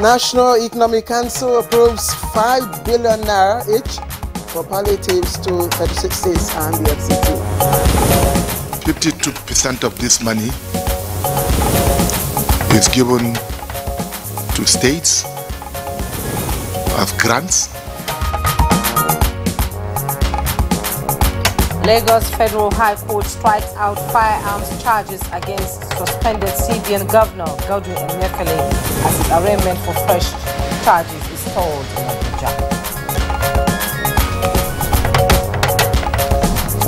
National Economic Council approves 5 billion naira each for palliatives to 36 states and the FCT. 52% of this money is given to states as grants. Lagos Federal High Court strikes out firearms charges against suspended CBN Governor Godwin Emefiele as his arraignment for fresh charges is stalled in Abuja.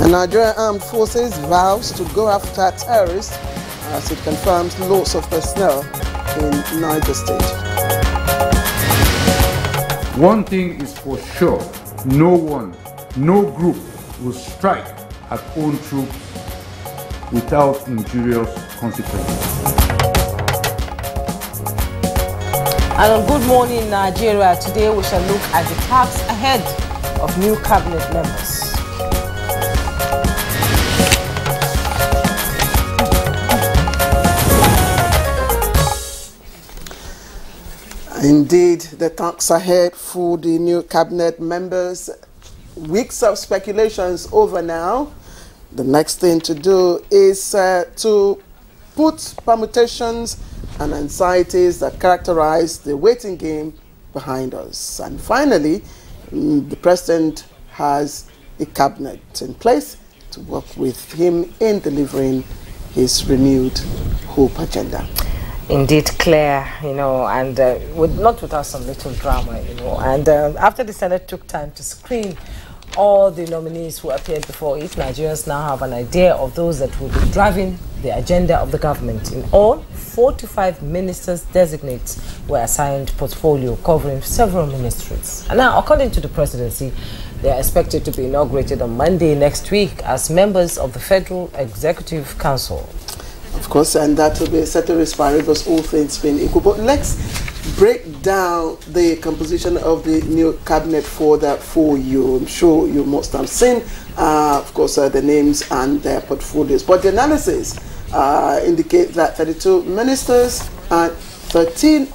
The Nigerian Armed Forces vows to go after terrorists as it confirms loss of personnel in Niger State. One thing is for sure, no one, no group will strike at own troops without injurious consequences. And on Good Morning Nigeria, today we shall look at the tasks ahead of new cabinet members. Indeed, the talks ahead for the new cabinet members. Weeks of speculations over now. The next thing to do is to put permutations and anxieties that characterize the waiting game behind us. And finally, the president has a cabinet in place to work with him in delivering his renewed hope agenda. Indeed, Claire, and not without some little drama, And after the Senate took time to screen all the nominees who appeared before it, Nigerians now have an idea of those that will be driving the agenda of the government. In all, 45 ministers designates were assigned portfolio covering several ministries. And now, according to the presidency, they are expected to be inaugurated on Monday next week as members of the Federal Executive Council. Of course, and that will be ceteris paribus, all things being equal. But let's break down the composition of the new cabinet for you. I'm sure you must have seen, of course, the names and their portfolios. But the analysis indicate that 32 ministers and 13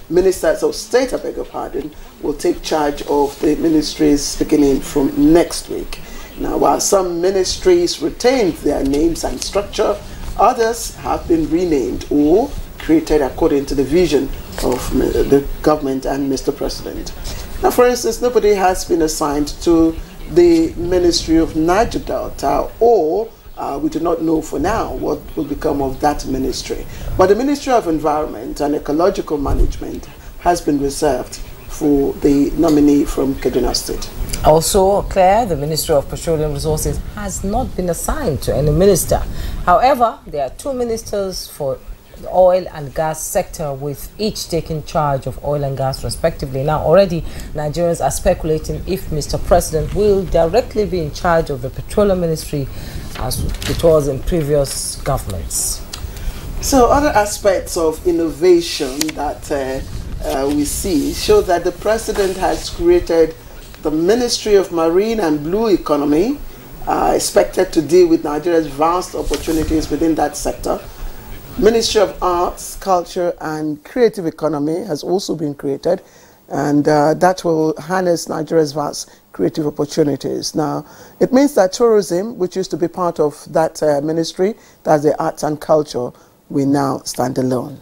ministers of state, I beg your pardon, will take charge of the ministries beginning from next week. Now, while some ministries retained their names and structure, others have been renamed or created according to the vision of the government and Mr. President. Now, for instance, nobody has been assigned to the Ministry of Niger Delta, or we do not know for now what will become of that ministry. But the Ministry of Environment and Ecological Management has been reserved for the nominee from Kaduna State. Also, Claire, the Ministry of Petroleum Resources has not been assigned to any minister. However, there are 2 ministers for the oil and gas sector, with each taking charge of oil and gas respectively. Now, already Nigerians are speculating if Mr. President will directly be in charge of the Petroleum Ministry as it was in previous governments. So, other aspects of innovation that we see show that the President has created the Ministry of Marine and Blue Economy, expected to deal with Nigeria's vast opportunities within that sector. Ministry of Arts, Culture and Creative Economy has also been created, and that will harness Nigeria's vast creative opportunities. Now, it means that tourism, which used to be part of that ministry, that's the arts and culture, will now stand alone.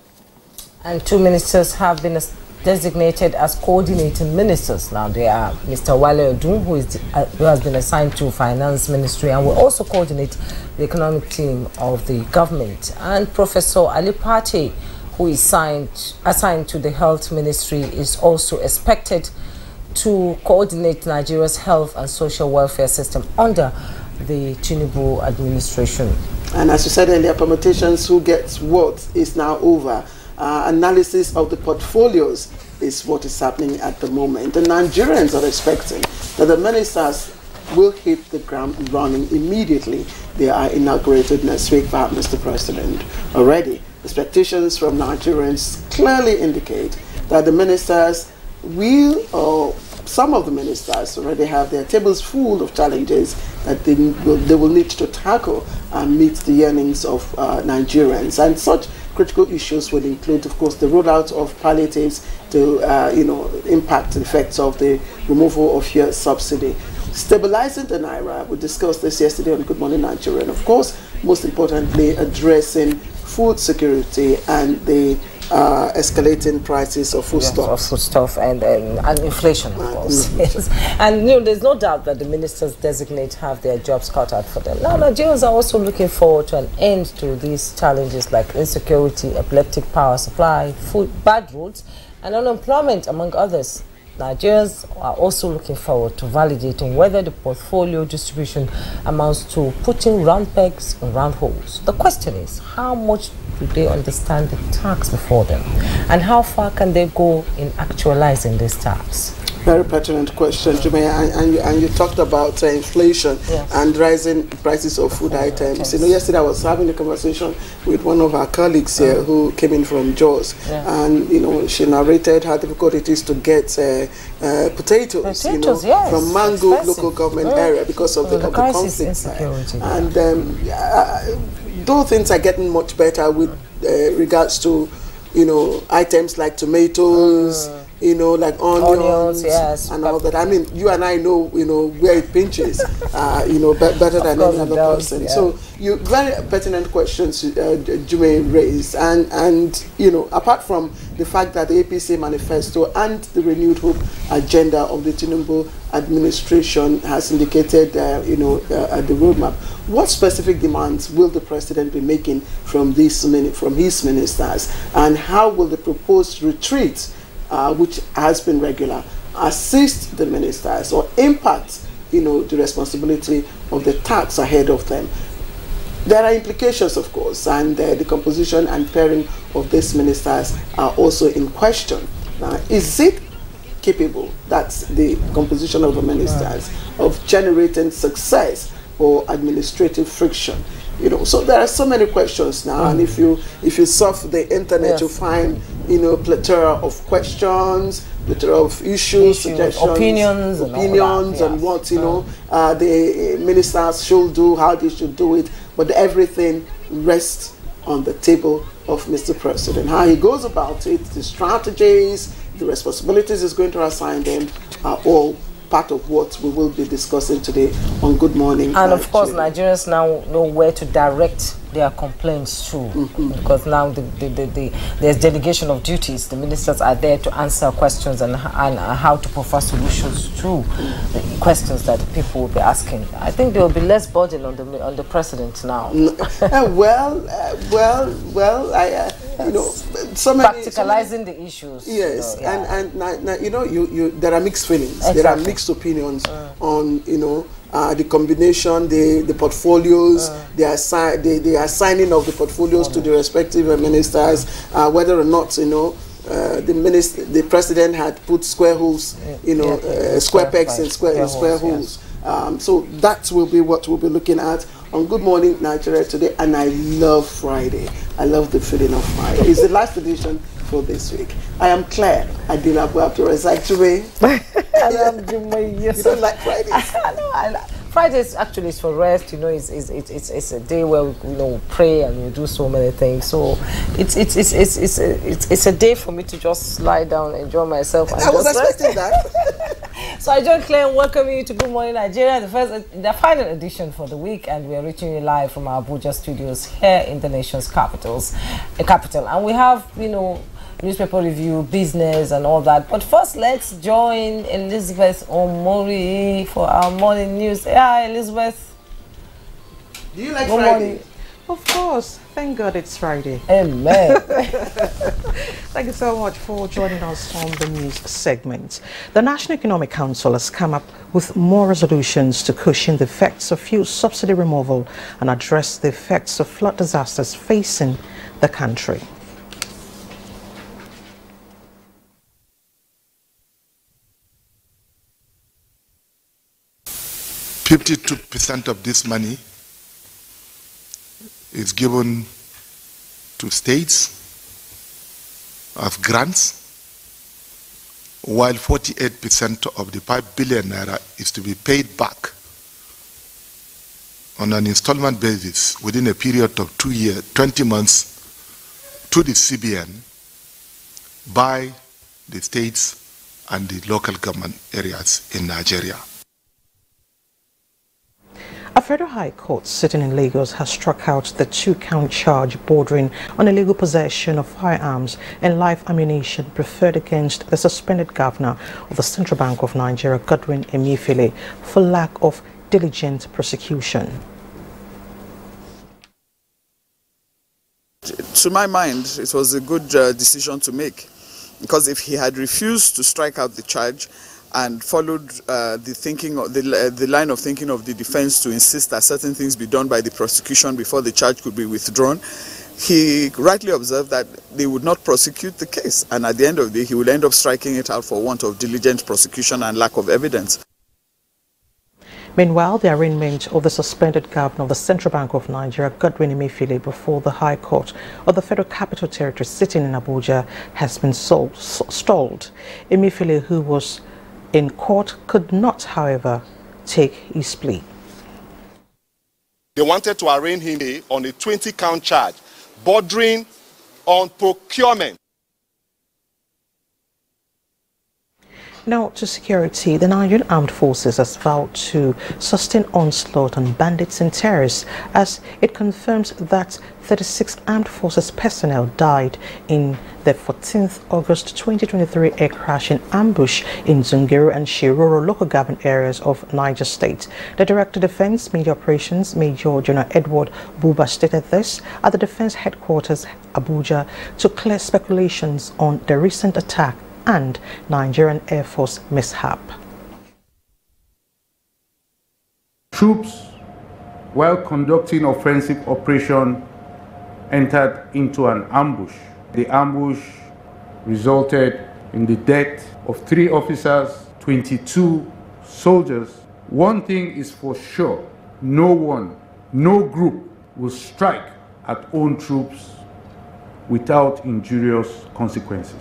And 2 ministers have been designated as coordinating ministers. Now, they are Mr. Wale Odun, who has been assigned to Finance Ministry and will also coordinate the economic team of the government, and Professor Ali Pate, who is assigned to the Health Ministry, is also expected to coordinate Nigeria's health and social welfare system under the Tinubu administration. And as you said earlier, permutations, who gets what, is now over. Analysis of the portfolios is what is happening at the moment. The Nigerians are expecting that the ministers will hit the ground running immediately. They are inaugurated next week by Mr. President. Already, expectations from Nigerians clearly indicate that the ministers will, or some of the ministers already have their tables full of challenges that they will need to tackle and meet the yearnings of Nigerians. And such critical issues will include, of course, the rollout of palliatives to, impact the effects of the removal of fuel subsidy. Stabilizing the Naira, we discussed this yesterday on Good Morning Nigeria, and of course, most importantly, addressing food security and the escalating prices of foodstuffs. Yes, of foodstuff and inflation, of course. Yes. And there's no doubt that the ministers designate have their jobs cut out for them. Now, Nigerians are also looking forward to an end to these challenges like insecurity, epileptic power supply, food, bad roads, and unemployment, among others. Nigerians are also looking forward to validating whether the portfolio distribution amounts to putting round pegs in round holes. The question is, how much do they understand the tax before them? And how far can they go in actualizing this tax? Very pertinent question, Jumea, and you talked about inflation and rising prices of food items. Yesterday I was having a conversation with one of our colleagues here who came in from Jos, and she narrated how difficult it is to get potatoes, from Mango local government area because of the conflict. And though things are getting much better with regards to items like tomatoes, like onions and all that. I mean, you and I know, where it pinches, better than any other person. Yeah. So, very pertinent questions Jume raised, and apart from the fact that the APC manifesto and the renewed hope agenda of the Tinubu administration has indicated, at the roadmap, what specific demands will the president be making from his ministers, and how will the proposed retreat, which has been regular, assist the ministers or impact, the responsibility of the tax ahead of them? There are implications, of course, and the composition and pairing of these ministers are also in question. Is it capable, that's the composition of the ministers, of generating success or administrative friction? So there are so many questions now, and if you surf the internet, you'll find plethora of questions, plethora of issues, suggestions, opinions and what the ministers should do, how they should do it, but everything rests on the table of Mr. President. How he goes about it, the strategies, the responsibilities he's going to assign them are all part of what we will be discussing today on Good Morning And of course, Nigerians now know where to direct their complaints to, because now there's delegation of duties. The ministers are there to answer questions and how to provide solutions to the questions that people will be asking. I think there will be less burden on the president now. So many, practicalizing the issues. Yes, and there are mixed feelings. Exactly. There are mixed opinions on the combination, the portfolios, the assigning of the portfolios to the respective ministers, whether or not the president had put square holes, square pegs in square holes. So that will be what we'll be looking at on Good Morning Nigeria today. And I love Friday. I love the feeling of Friday. It's the last edition for this week. I am Claire Adinabu Abdurrazak Jume. You don't like Fridays? No, Fridays actually is for rest. It's a day where we pray and we do so many things. So it's a day for me to just lie down, enjoy myself. And I was expecting that. So I join Claire and welcome you to Good Morning Nigeria, the final edition for the week, and we are reaching you live from our Abuja studios here in the nation's capital. And we have newspaper review, business, and all that. But first, let's join Elizabeth Omori for our morning news. Hi, Elizabeth. Do you like Friday? Of course. Thank God it's Friday. Amen. Thank you so much for joining us on the news segment. The National Economic Council has come up with more resolutions to cushion the effects of fuel subsidy removal and address the effects of flood disasters facing the country. %52 of this money is given to states as grants, while 48% of the 5 billion naira is to be paid back on an installment basis within a period of 2 years, 20 months to the CBN by the states and the local government areas in Nigeria. A federal high court sitting in Lagos has struck out the 2-count charge bordering on illegal possession of firearms and live ammunition preferred against the suspended governor of the Central Bank of Nigeria, Godwin Emefiele, for lack of diligent prosecution. To my mind, it was a good decision to make, because if he had refused to strike out the charge and followed the line of thinking of the defense to insist that certain things be done by the prosecution before the charge could be withdrawn, he rightly observed that they would not prosecute the case, and at the end of the day he would end up striking it out for want of diligent prosecution and lack of evidence. Meanwhile, the arraignment of the suspended governor of the Central Bank of Nigeria, Godwin Emefiele, before the High Court of the Federal Capital Territory sitting in Abuja has been stalled. Emefiele, who was in court, could not, however, take his plea. They wanted to arraign him on a 20-count charge bordering on procurement. Now to security, the Nigerian Armed Forces has vowed to sustain onslaught on bandits and terrorists as it confirms that 36 Armed Forces personnel died in the 14th August 2023 air crash in ambush in Zungeru and Shiroro local government areas of Niger State. The Director of Defense Media Operations, Major General Edward Buba, stated this at the Defense Headquarters, Abuja, to clear speculations on the recent attack and Nigerian Air Force mishap. Troops, while conducting offensive operation, entered into an ambush. The ambush resulted in the death of 3 officers, 22 soldiers. One thing is for sure, no one, no group will strike at own troops without injurious consequences.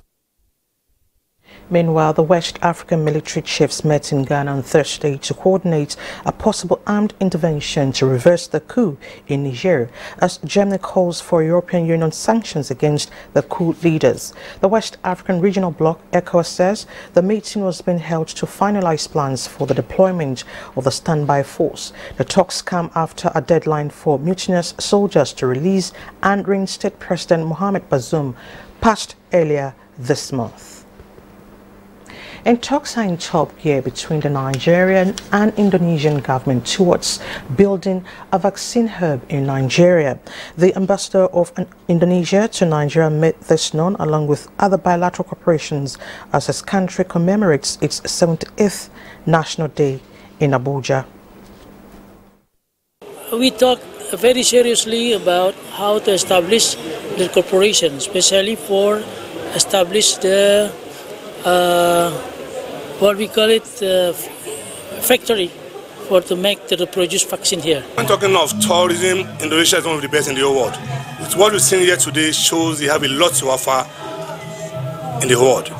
Meanwhile, the West African military chiefs met in Ghana on Thursday to coordinate a possible armed intervention to reverse the coup in Niger, as Germany calls for European Union sanctions against the coup leaders. The West African Regional Bloc, ECOWAS, says the meeting was being held to finalize plans for the deployment of the standby force. The talks come after a deadline for mutinous soldiers to release and reinstate President Mohamed Bazoum passed earlier this month. And talks are in top gear between the Nigerian and Indonesian government towards building a vaccine hub in Nigeria. The ambassador of Indonesia to Nigeria made this known along with other bilateral cooperations as his country commemorates its 75th National Day in Abuja. We talk very seriously about how to establish the cooperation, especially for establish the what we call it factory for to make the produce vaccine here. When talking of tourism, Indonesia is one of the best in the whole world. With what we've seen here today shows they have a lot to offer in the whole world.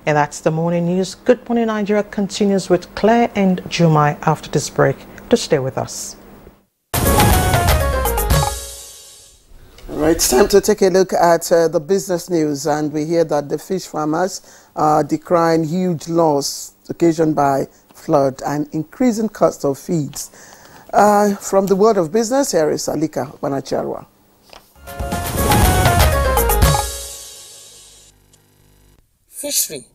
And that's the morning news. Good Morning Nigeria continues with Claire and Jumai after this break. To stay with us. Right, it's time to take a look at the business news, and we hear that the fish farmers are decrying huge loss occasioned by flood and increasing cost of feeds. From the world of business, here is Alika Wanacharwa. Fishery,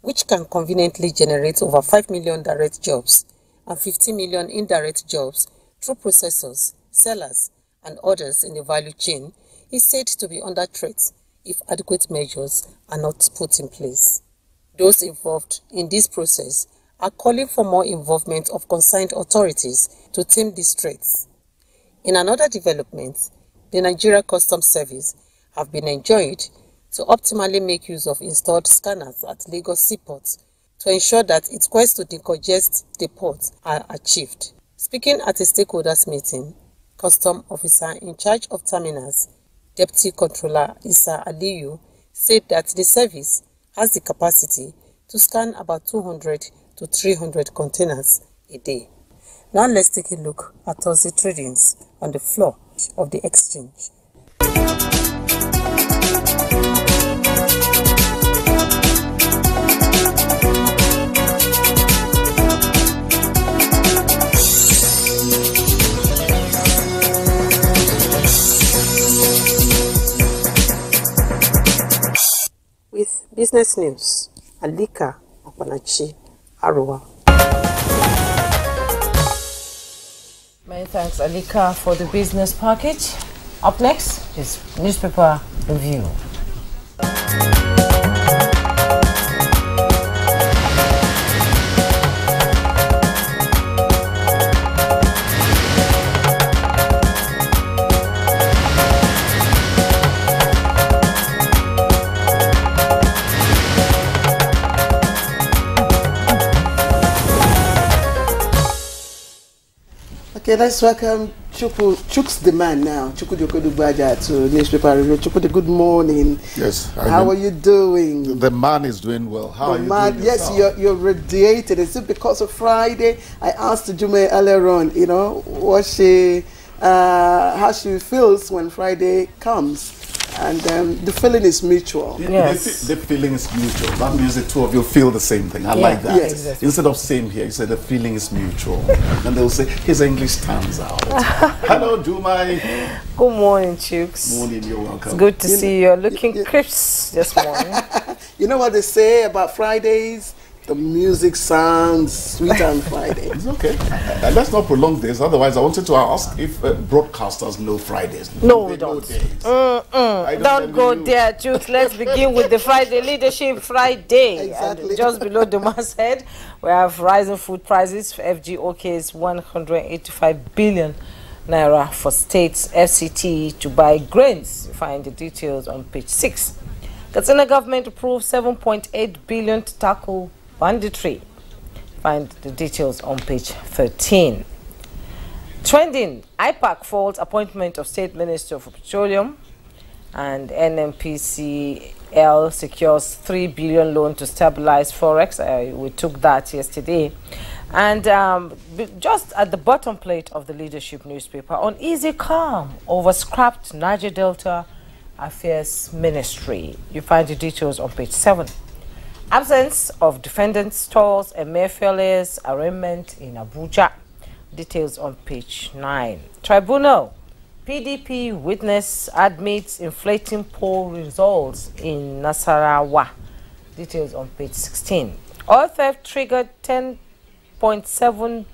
which can conveniently generate over 5 million direct jobs and 50 million indirect jobs through processors, sellers, and others in the value chain, is said to be under threat if adequate measures are not put in place. Those involved in this process are calling for more involvement of concerned authorities to tame these threats. In another development, the Nigeria Customs Service have been enjoined to optimally make use of installed scanners at Lagos seaports to ensure that its quest to decongest the ports are achieved. Speaking at a stakeholders meeting, Custom Officer in charge of terminals, Deputy Controller Issa Aliyu, said that the service has the capacity to scan about 200 to 300 containers a day. Now let's take a look at Thursday tradings on the floor of the exchange. Business News, Alika Opanachi, Arua. Many thanks, Alika, for the business package. Up next is newspaper review. Okay, let's welcome Chuk's the man now. Chuku Jokodubaja to newspaper review. Chuku, good morning. Yes. How are you doing? The man is doing well. How are you doing? Yes, you're radiated. Is it because of Friday? I asked Jume earlier on, what how she feels when Friday comes. And the feeling is mutual. Yes. The feeling is mutual. That means the two of you feel the same thing. I like that. Yes. Exactly. Instead of saying here, you say the feeling is mutual. And they'll say, his English stands out. Hello, Jumai. Good morning, Chooks. Morning, you're welcome. It's good to see you. You're looking crisp this morning. You know what they say about Fridays? The music sounds sweet on Friday. It's okay. Let's not prolong this. Otherwise, I wanted to ask if broadcasters know Fridays. No, we don't. Don't go there, Chooks. Let's begin with the Friday Leadership Friday. Exactly. And just below the masthead, we have rising food prices. FGOK is 185 billion naira for states FCT to buy grains. You find the details on page 6. Katsina government approved 7.8 billion to tackle banditry. Find the details on page 13. Trending, IPAC faults appointment of State Minister for Petroleum, and NMPCL secures 3 billion loan to stabilize forex. We took that yesterday. And just at the bottom plate of the leadership newspaper, uneasy calm over scrapped Niger Delta Affairs Ministry. You find the details on page 7. Absence of defendants stalls Emefiele's arraignment in Abuja. Details on page 9. Tribunal. PDP witness admits inflating poll results in Nasarawa. Details on page 16. Oil theft triggered $10.7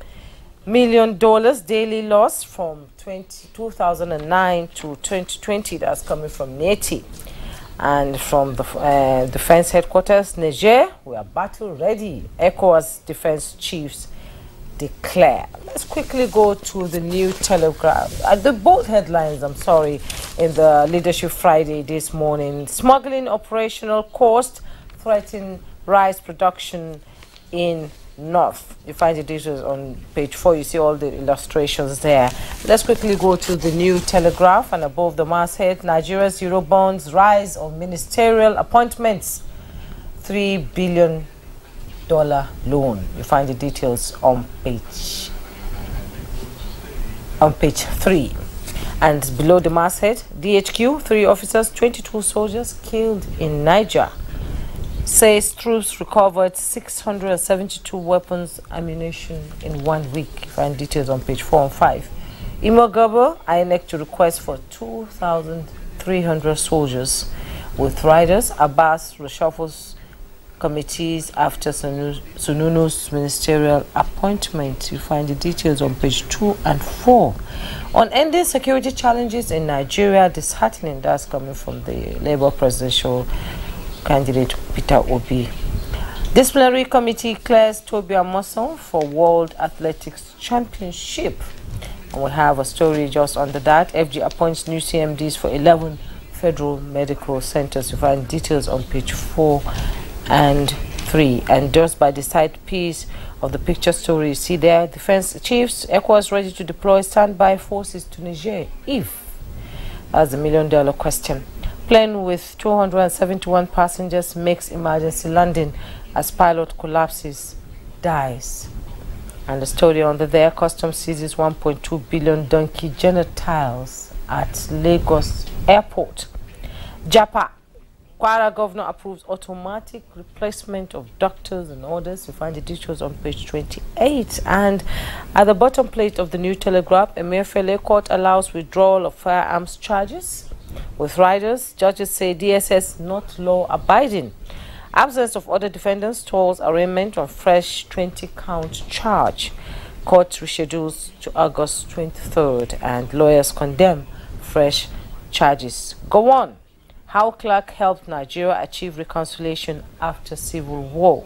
million daily loss from 2009 to 2020. That's coming from NTA. And from the defense headquarters, Niger, we are battle ready. ECOWAS defense chiefs declare. Let's quickly go to the New Telegraph. The bold headlines, in the Leadership Friday this morning. Smuggling operational cost threaten rice production in North. You find the details on page 4. You see all the illustrations there. Let's quickly go to the New Telegraph, and above the masthead, Nigeria's Eurobonds rise on ministerial appointments. $3 billion loan. You find the details on page 3. And below the masthead, DHQ, 3 officers, 22 soldiers killed in Niger. Says troops recovered 672 weapons, ammunition in 1 week. Find details on page 4 and 5. Imogabo, INEC to request for 2,300 soldiers with riders. Abbas reshuffles committees after Sununu's ministerial appointment. You find the details on page 2 and 4. On ending security challenges in Nigeria, disheartening. That's coming from the Labour presidential candidate Peter Obi. Disciplinary committee clears Toby Amoson for World Athletics Championship. And we have a story just under that. FG appoints new CMDs for 11 federal medical centers. You find details on page 4 and 3. And just by the side piece of the picture story, you see there, defense chiefs, ECOWAS ready to deploy standby forces to Niger. If? That's the $1 million question. Plane with 271 passengers makes emergency landing as pilot collapses, dies. And the story under there, customs seizes 1.2 billion donkey genitals at Lagos Airport. Japa, Kwara governor approves automatic replacement of doctors and orders. You find the details on page 28. And at the bottom plate of the New Telegraph, Emefiele court allows withdrawal of firearms charges. With riders, judges say DSS not law-abiding. Absence of other defendants stalls arraignment on fresh 20-count charge. Court reschedules to August 23rd, and lawyers condemn fresh charges. Go on. How Clark helped Nigeria achieve reconciliation after civil war.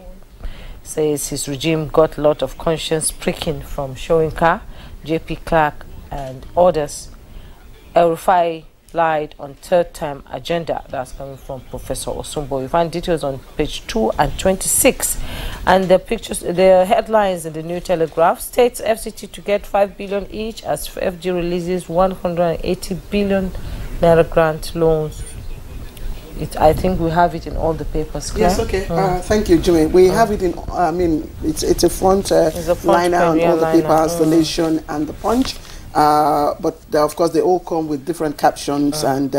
Says his regime got a lot of conscience pricking from Shoyinka, JP Clark, and others. El-Rufai lied on third-term agenda. That's coming from Professor Osumbo. You find details on page 2 and 26. And the pictures, the headlines in the New Telegraph states FCT to get 5 billion each as FG releases 180 billion naira grant loans. I think we have it in all the papers. Claire? Yes, okay. Thank you, Jimmy. We have it in, I mean, it's a front liner on all the papers, the Nation and the Punch. But of course, they all come with different captions and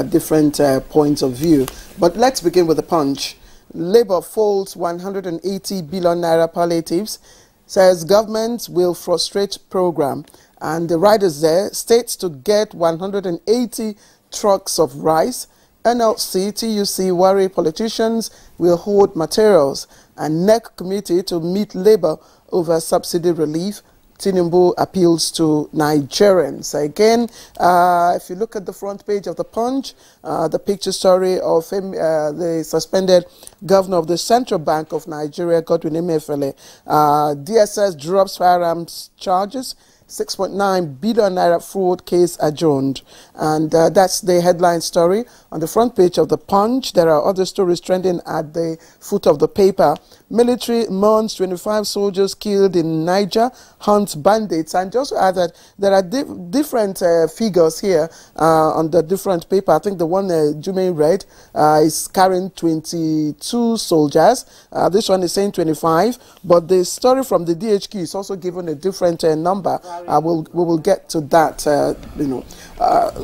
different points of view. But let's begin with the Punch. Labour folds 180 billion naira palliatives, says government will frustrate program. And the riders there states to get 180 trucks of rice. NLC, TUC worry politicians will hold materials, and NEC committee to meet Labour over subsidy relief. Tinubu appeals to Nigerians. Again, if you look at the front page of the Punch, the picture story of the suspended governor of the Central Bank of Nigeria, Godwin Emefiele. DSS drops firearms charges. 6.9 billion naira fraud case adjourned. And that's the headline story on the front page of the Punch. There are other stories trending at the foot of the paper. Military mourns 25 soldiers killed in Niger, hunts bandits. And just add that there are different figures here on the different paper. I think the one Jumain read is carrying 22 soldiers. This one is saying 25. But the story from the DHQ is also given a different number. We will get to that,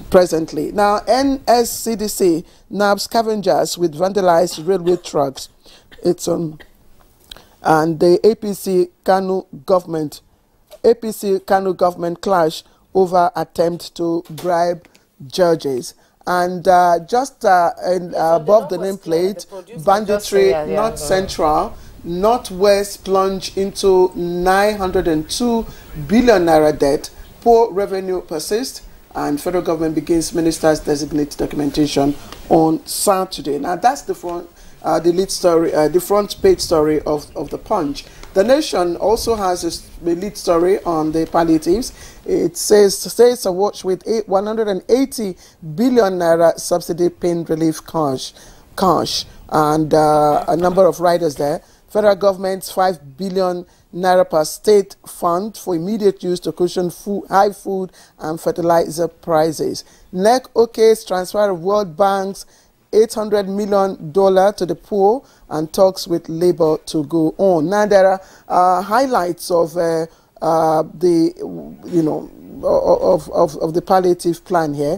presently. Now, NSCDC nabs scavengers with vandalized railway trucks. It's on, and the APC Kano government clash over attempt to bribe judges. And just above the nameplate, banditry, North Central. Northwest plunge into 902 billion naira debt. Poor revenue persists, and federal government begins ministers' designate documentation on Saturday. Now that's the front, the lead story, the front page story of the Punch. The Nation also has a lead story on the palliatives. It says a watch with 180 billion naira subsidy pain relief cash, and a number of riders there. Federal government's 5 billion naira per state fund for immediate use to cushion high food and fertilizer prices. NEC okays transfer of World Bank's $800 million to the poor and talks with Labour to go on. Now there are highlights of the palliative plan here.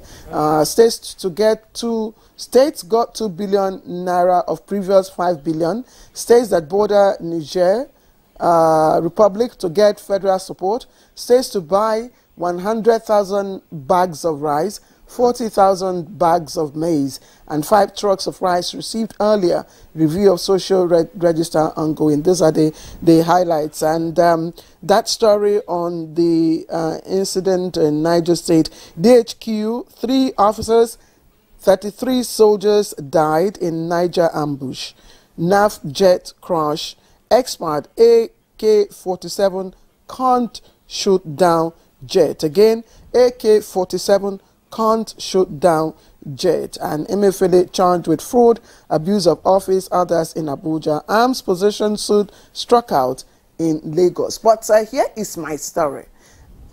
States got 2 billion naira of previous 5 billion. States that border Niger Republic to get federal support. States to buy 100,000 bags of rice, 40,000 bags of maize, and 5 trucks of rice received earlier. Review of social register ongoing. These are the highlights. And that story on the incident in Niger State. DHQ, 3 officers, 33 soldiers died in Niger ambush. NAF jet crash. Expert AK-47 can't shoot down jet. Again, AK-47 can't shoot down jet. And Emefiele charged with fraud, abuse of office, others in Abuja. Arms possession suit struck out in Lagos. But here is my story.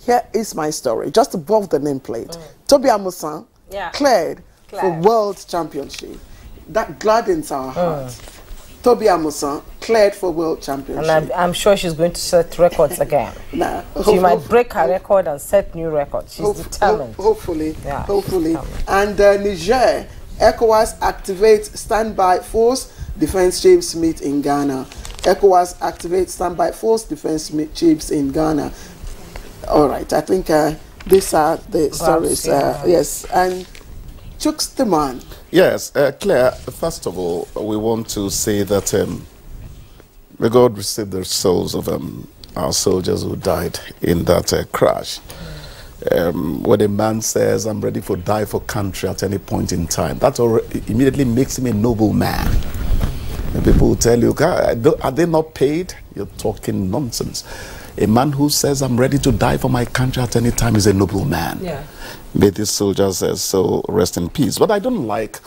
Here is my story. Just above the nameplate. Toby Amusan cleared for World Championship. That gladdens our hearts. Toby Amusan cleared for World Championship. And I'm sure she's going to set records again. She might break her record and set new records. She's determined. Hopefully. Yeah, hopefully. And Niger, ECOWAS activates standby force, defense chiefs meet in Ghana. ECOWAS activates standby force, defense chiefs in Ghana. All right, I think these are the stories. Yes, and Chooks demand. Yes, Claire, first of all, we want to say that may God receive the souls of our soldiers who died in that crash. When a man says, I'm ready to die for country at any point in time, that immediately makes him a noble man. And people will tell you, are they not paid? You're talking nonsense. A man who says, I'm ready to die for my country at any time is a noble man. Yeah. May these soldiers so rest in peace. But I don't like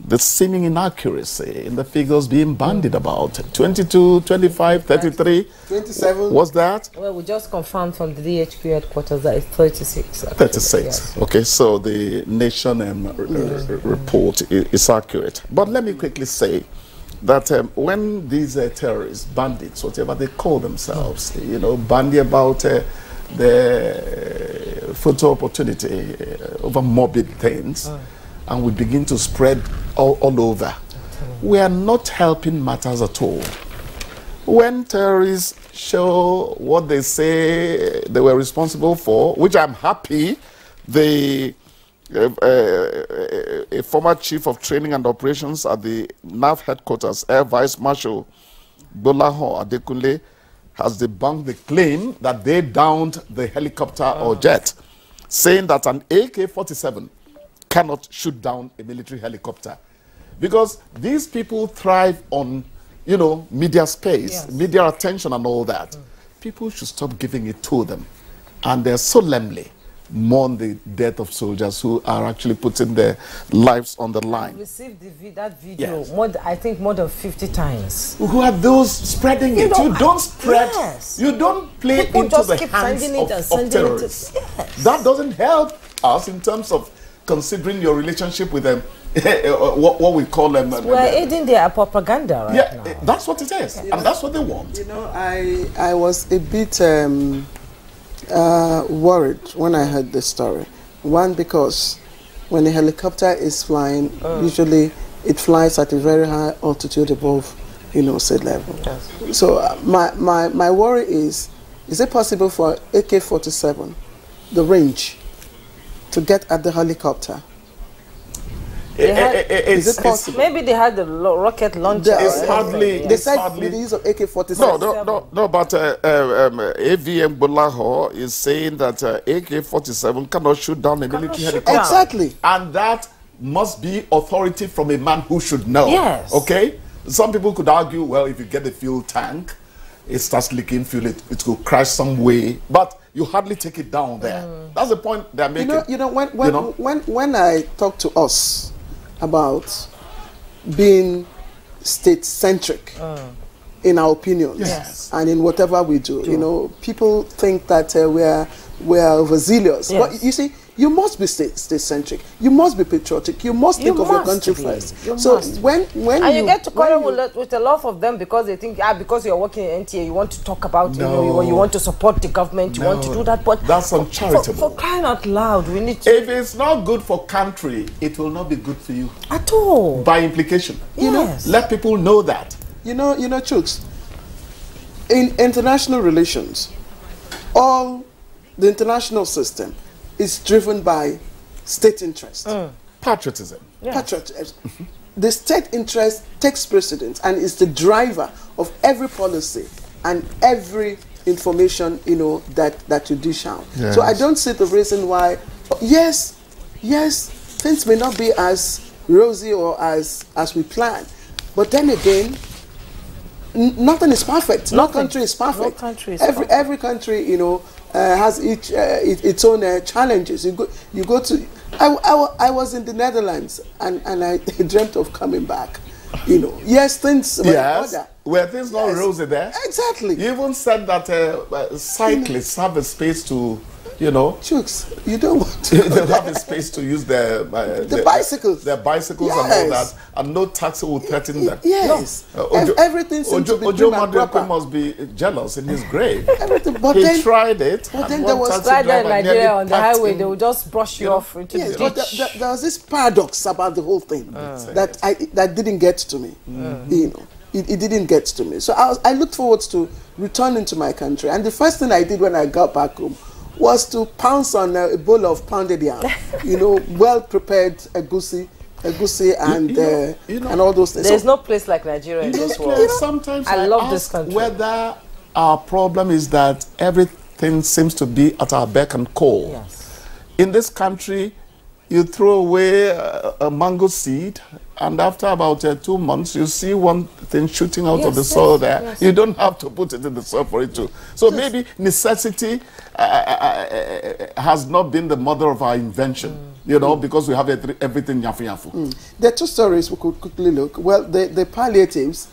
the seeming inaccuracy in the figures being bandied about. 22, 25, 33. 27. What's that? Well, we just confirmed from the DHQ headquarters that it's 36. Actually. 36. Yes. Okay, so the nation report is accurate. But let me quickly say that when these terrorists, bandits, whatever they call themselves, you know, bandy about the photo opportunity over morbid things, and we begin to spread all over, we are not helping matters at all. When terrorists show what they say they were responsible for, which I'm happy, a former chief of training and operations at the NAV headquarters, Air Vice Marshal Bolaho Adekunle, has debunked the claim that they downed the helicopter or jet, saying that an AK-47 cannot shoot down a military helicopter. Because these people thrive on, you know, media space, media attention and all that. People should stop giving it to them. And they're solemnly mourn the death of soldiers who are actually putting their lives on the line. I received that video, I think more than 50 times. Who are those spreading it? You don't spread, you don't play People into just the keep hands sending it of terrorists. That doesn't help us in terms of considering your relationship with them, what we call them. We're aiding their propaganda right now. That's what it is, and that's what they want. You know, I was a bit worried when I heard this story. One, because when a helicopter is flying, usually it flies at a very high altitude above, you know, sea level. Yes. So my worry is it possible for AK-47, the range, to get at the helicopter? Is it possible? Maybe they had the rocket launcher. They said with the use of AK-47. No, but AVM Bolaho is saying that AK-47 cannot shoot down a military helicopter. Exactly. And that must be authority from a man who should know. Yes. Okay? Some people could argue, well, if you get a fuel tank, it starts leaking fuel, it will crash some way. But you hardly take it down there. That's the point they're making. You know, when I talk to us about being state-centric in our opinions and in whatever we do, you know, people think that we are overzealous. Yes. But you see, you must be state-centric. You must be patriotic. You must think of your country first. So when you get to quarrel with a lot of them because they think, because you're working in NTA, you want to talk about, you know, you want to support the government, you want to do that. But that's uncharitable. For crying out loud, we need to. If it's not good for country, it will not be good for you at all. By implication, you know, let people know that. You know, Chooks, in international relations, all the international system is driven by state interest. Patriotism. Yes. Patriotism. The state interest takes precedence and is the driver of every policy and every information, you know, that you dish out. Yes. So I don't see the reason why, yes, things may not be as rosy or as we plan. But then again, nothing is perfect. No country is perfect. No country is every country, you know, has its own challenges. You go to. I was in the Netherlands and I dreamt of coming back. You know, yes, things were in order. Were things not rosy there? Exactly. You even said that cyclists have a space to, you know, Chooks, you don't want to. They have a space to use their bicycles, and all that, and no taxi will threaten them. Yes, everything seems to be Ojo Madreko must be jealous in his grave. But he tried it. But then there was in Nigeria on the highway. They would just brush you off into the ditch. But there was this paradox about the whole thing that didn't get to me. You know, it didn't get to me. So I looked forward to returning to my country, and the first thing I did when I got back home was to pounce on a bowl of pounded yam, well prepared egusi and all those things. There's no place like Nigeria in this world. Sometimes I love this country. Whether our problem is that everything seems to be at our beck and call. Yes. In this country, you throw away a mango seed, and after about 2 months, you see one thing shooting out of the soil there. Yes. You don't have to put it in the soil for it to. So maybe necessity has not been the mother of our invention, because we have everything yafu. There are two stories we could quickly look. Well, the palliatives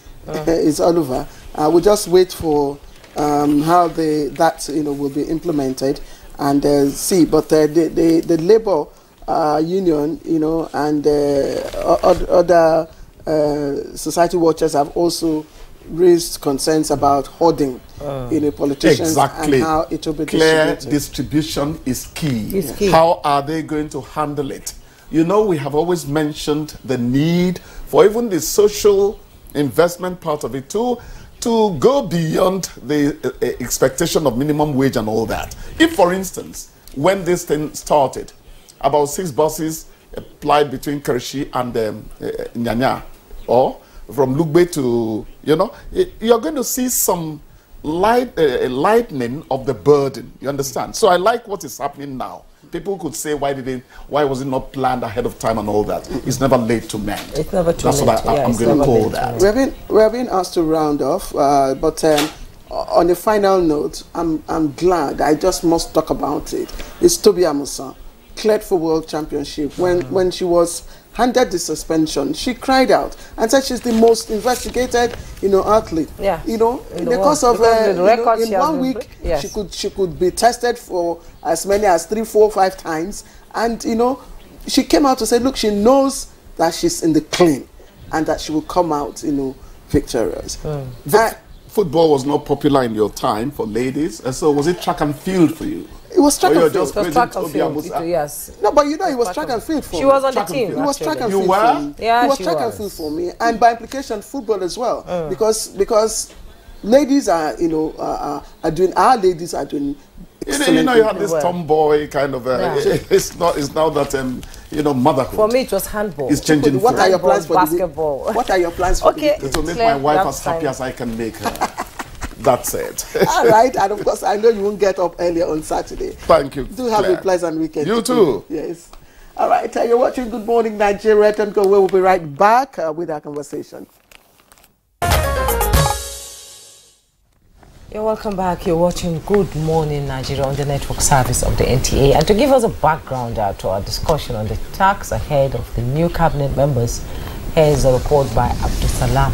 is all over. We'll just wait for how that will be implemented and see. But the labor union, and other society watchers have also raised concerns about hoarding, politicians and how it will be Clear distributed. distribution is key. It's key. How are they going to handle it? We have always mentioned the need for even the social investment part of it to go beyond the expectation of minimum wage and all that. If, for instance, when this thing started, about 6 buses applied between Kershi and Nyanya, or from Lugbe to, you're going to see some lightening of the burden. You understand? So I like what is happening now. People could say, why was it not planned ahead of time and all that? It's never late to mend. It's never too That's late. what I'm going to call that. We're being asked to round off, but on a final note, I'm glad. I just must talk about it. It's Tobi Amusan, cleared for World Championship. When she was handed the suspension, she cried out and said she's the most investigated, athlete. Yeah. In the course of in 1 week, yes. she could be tested for as many as 3, 4, 5 times, and she came out to say, look, she knows that she's in the clean and that she will come out, victorious. Football was not popular in your time for ladies, and so was it track and field for you? It was track and field. It was track and field, yes. No, but it was track and field for me. She was on the team. It was track and field. You were? Yeah, it was track and field for me, and by implication, football as well, because ladies are doing. Our ladies are doing. You have this tomboy kind of. It's now that motherhood. For me, it was handball. It's changing. What are your plans for basketball? What are your plans for? Okay, to make my wife as happy as I can make her. That's it. All right, and of course, I know you won't get up earlier on Saturday. Thank you. Do have a pleasant weekend. You too. Yes. All right, you're watching Good Morning Nigeria. Don't go away. We'll be right back with our conversation. You're welcome back. You're watching Good Morning Nigeria on the network service of the NTA. And to give us a background to our discussion on the tax ahead of the new cabinet members, here's a report by Abdusalam.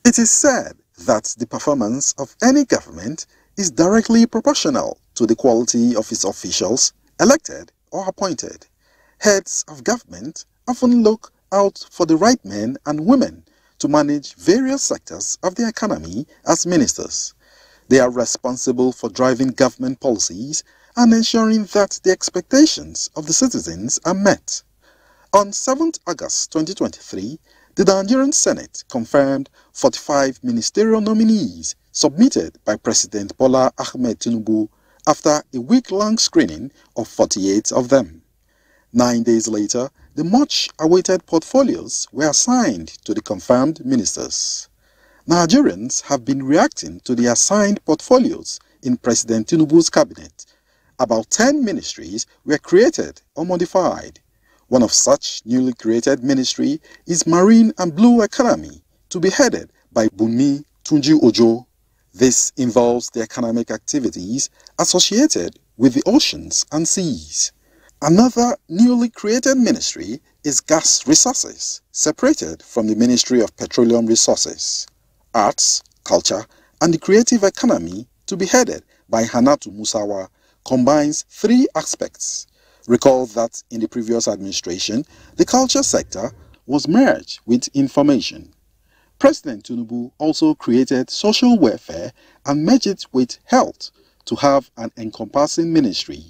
It is said that the performance of any government is directly proportional to the quality of its officials, elected or appointed. Heads of government often look out for the right men and women to manage various sectors of the economy as ministers. They are responsible for driving government policies and ensuring that the expectations of the citizens are met. On 7th August 2023, the Nigerian Senate confirmed 45 ministerial nominees submitted by President Bola Ahmed Tinubu after a week-long screening of 48 of them. 9 days later, the much-awaited portfolios were assigned to the confirmed ministers. Nigerians have been reacting to the assigned portfolios in President Tinubu's cabinet. About 10 ministries were created or modified. One of such newly created ministry is Marine and Blue Economy, to be headed by Bunmi Tunji Ojo. This involves the economic activities associated with the oceans and seas. Another newly created ministry is Gas Resources, separated from the Ministry of Petroleum Resources. Arts, Culture, and the Creative Economy, to be headed by Hanatu Musawa, combines 3 aspects. Recall that in the previous administration, the culture sector was merged with information. President Tinubu also created social welfare and merged it with health to have an encompassing ministry.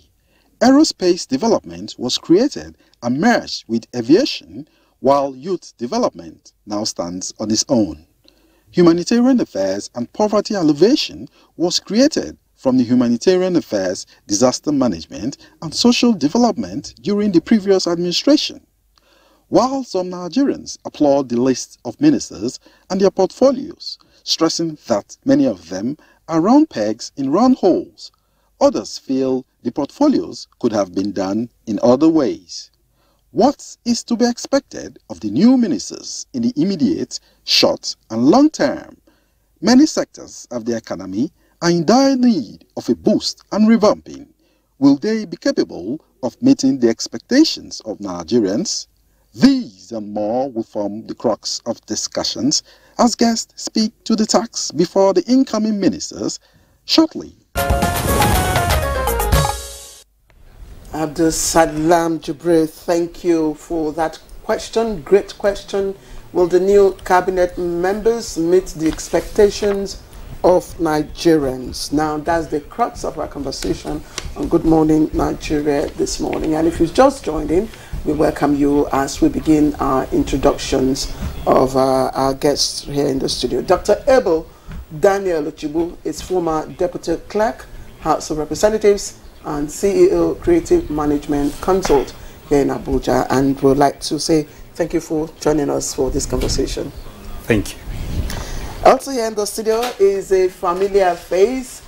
Aerospace development was created and merged with aviation, while youth development now stands on its own. Humanitarian Affairs and Poverty Alleviation was created from the Humanitarian Affairs, Disaster Management and Social Development during the previous administration. While some Nigerians applaud the list of ministers and their portfolios, stressing that many of them are round pegs in round holes, others feel the portfolios could have been done in other ways. What is to be expected of the new ministers in the immediate, short and long term? Many sectors of the economy are in dire need of a boost and revamping. Will they be capable of meeting the expectations of Nigerians? These and more will form the crux of discussions as guests speak to the tax before the incoming ministers shortly. Abdul Salam Jibril, thank you for that question. Great question. Will the new cabinet members meet the expectations of Nigerians? Now, that's the crux of our conversation on Good Morning Nigeria this morning. And if you've just joined in, we welcome you as we begin our introductions of our guests here in the studio. Dr. Abel Daniel Uchibu is former Deputy Clerk, House of Representatives, and CEO Creative Management Consult here in Abuja, and would like to say thank you for joining us for this conversation. Thank you. Also here in the studio is a familiar face,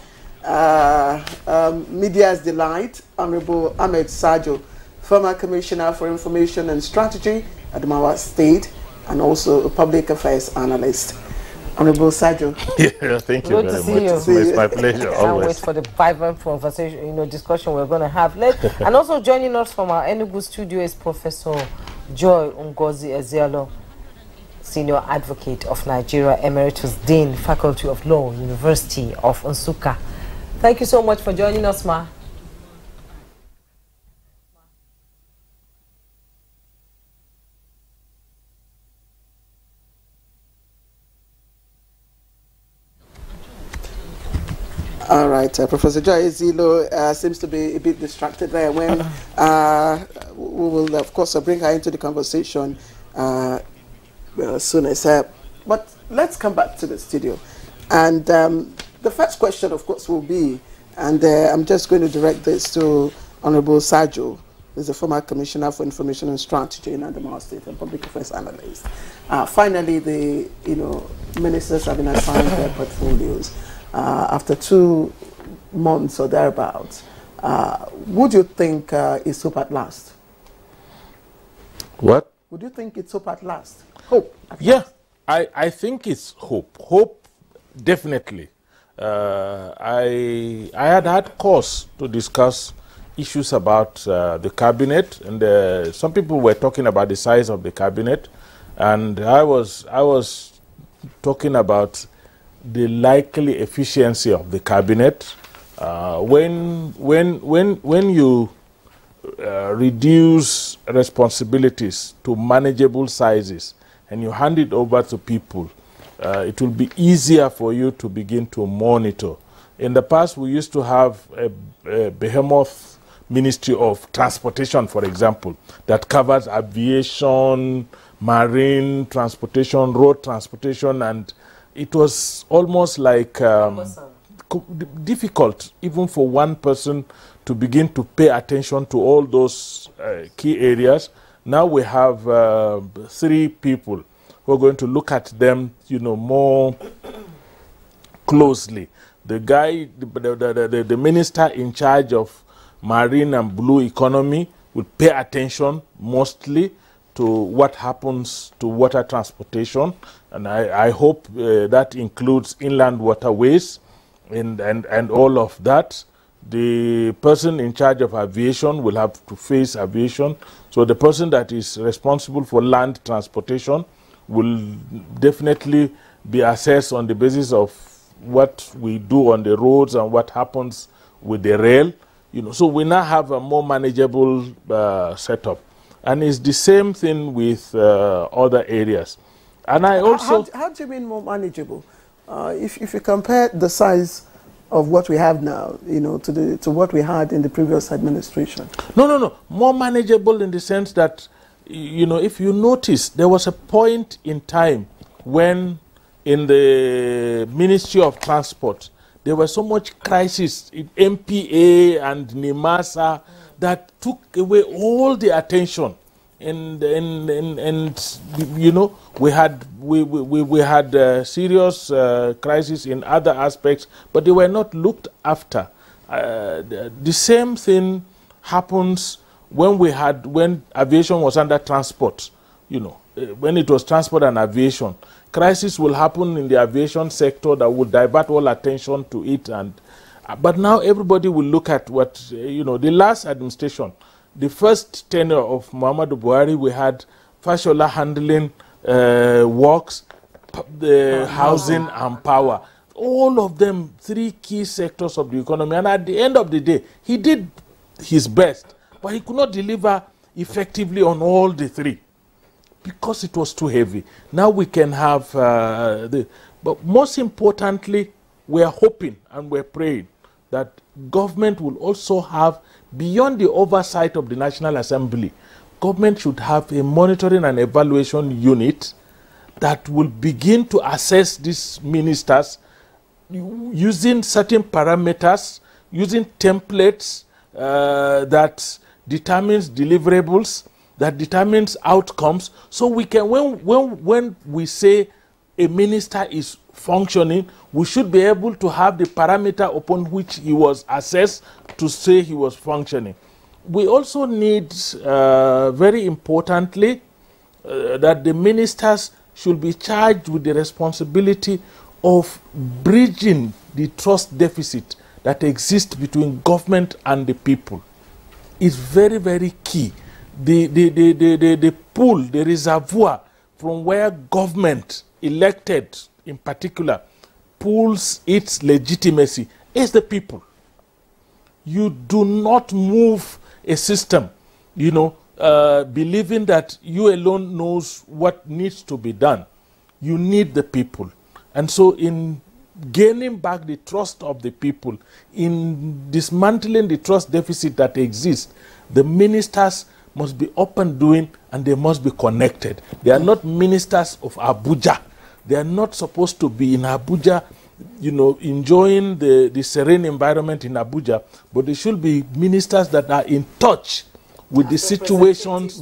Media's Delight, Honorable Ahmed Sajo, former Commissioner for Information and Strategy at Adamawa State, and also a public affairs analyst. Honorable Sajo. Yeah, thank you very much. It's my pleasure. I can't wait for the vibrant conversation, discussion we're going to have. And also joining us from our Enugu studio is Professor Joy Ngozi Ezealo, Senior Advocate of Nigeria, Emeritus Dean, Faculty of Law, University of Nsukka. Thank you so much for joining us, Ma. All right, Professor Joy Ezilo seems to be a bit distracted there when we will, of course, bring her into the conversation as soon as but let's come back to the studio. And the first question, of course, will be, and I'm just going to direct this to Honorable Sajo, who's a former Commissioner for Information and Strategy in Adamawa State and Public Affairs Analyst. Finally, the ministers have been assigned their portfolios. After 2 months or thereabouts, would you think it's hope at last? What? Would you think it's hope at last? Hope at last? I think it's hope. Hope, definitely. I had cause to discuss issues about the cabinet, and some people were talking about the size of the cabinet, and I was talking about the likely efficiency of the cabinet. When you reduce responsibilities to manageable sizes and you hand it over to people, it will be easier for you to begin to monitor. In the past, we used to have a behemoth Ministry of Transportation, for example, that covers aviation, marine transportation, road transportation, and it was almost like difficult even for one person to begin to pay attention to all those key areas. Now we have 3 people who are going to look at them, more closely. The guy, the minister in charge of marine and blue economy will pay attention mostly to what happens to water transportation, and I hope that includes inland waterways and all of that. The person in charge of aviation will have to face aviation, so the person that is responsible for land transportation will definitely be assessed on the basis of what we do on the roads and what happens with the rail. So we now have a more manageable setup. And it's the same thing with other areas. And I also... How do you mean more manageable? If you compare the size of what we have now, to what we had in the previous administration. No. More manageable in the sense that, if you notice, there was a point in time when in the Ministry of Transport, there was so much crisis in MPA and NIMASA that took away all the attention. And you know, we had serious crisis in other aspects, but they were not looked after. The same thing happens when aviation was under transport. You know, when it was transport and aviation, crisis will happen in the aviation sector that will divert all attention to it. But now everybody will look at what, you know, the last administration. The first tenure of Muhammadu Buhari, we had Fashola handling works, the housing and power. All of them, 3 key sectors of the economy. And at the end of the day, he did his best, but he could not deliver effectively on all the 3 because it was too heavy. Now we can have but most importantly, we are hoping and we're praying that government will also have, beyond the oversight of the National Assembly, government should have a monitoring and evaluation unit that will begin to assess these ministers using certain parameters, using templates that determines deliverables, that determines outcomes. So we can, when we say a minister is functioning, we should be able to have the parameter upon which he was assessed to say he was functioning. We also need, very importantly, that the ministers should be charged with the responsibility of bridging the trust deficit that exists between government and the people. It's very, very key. The pool, the reservoir from where government, elected in particular, pulls its legitimacy is the people. You do not move a system, you know, believing that you alone knows what needs to be done. You need the people. And so in gaining back the trust of the people, in dismantling the trust deficit that exists, the ministers must be up and doing, and they must be connected. They are not ministers of Abuja. They are not supposed to be in Abuja, you know, enjoying the serene environment in Abuja, but they should be ministers that are in touch with the situations,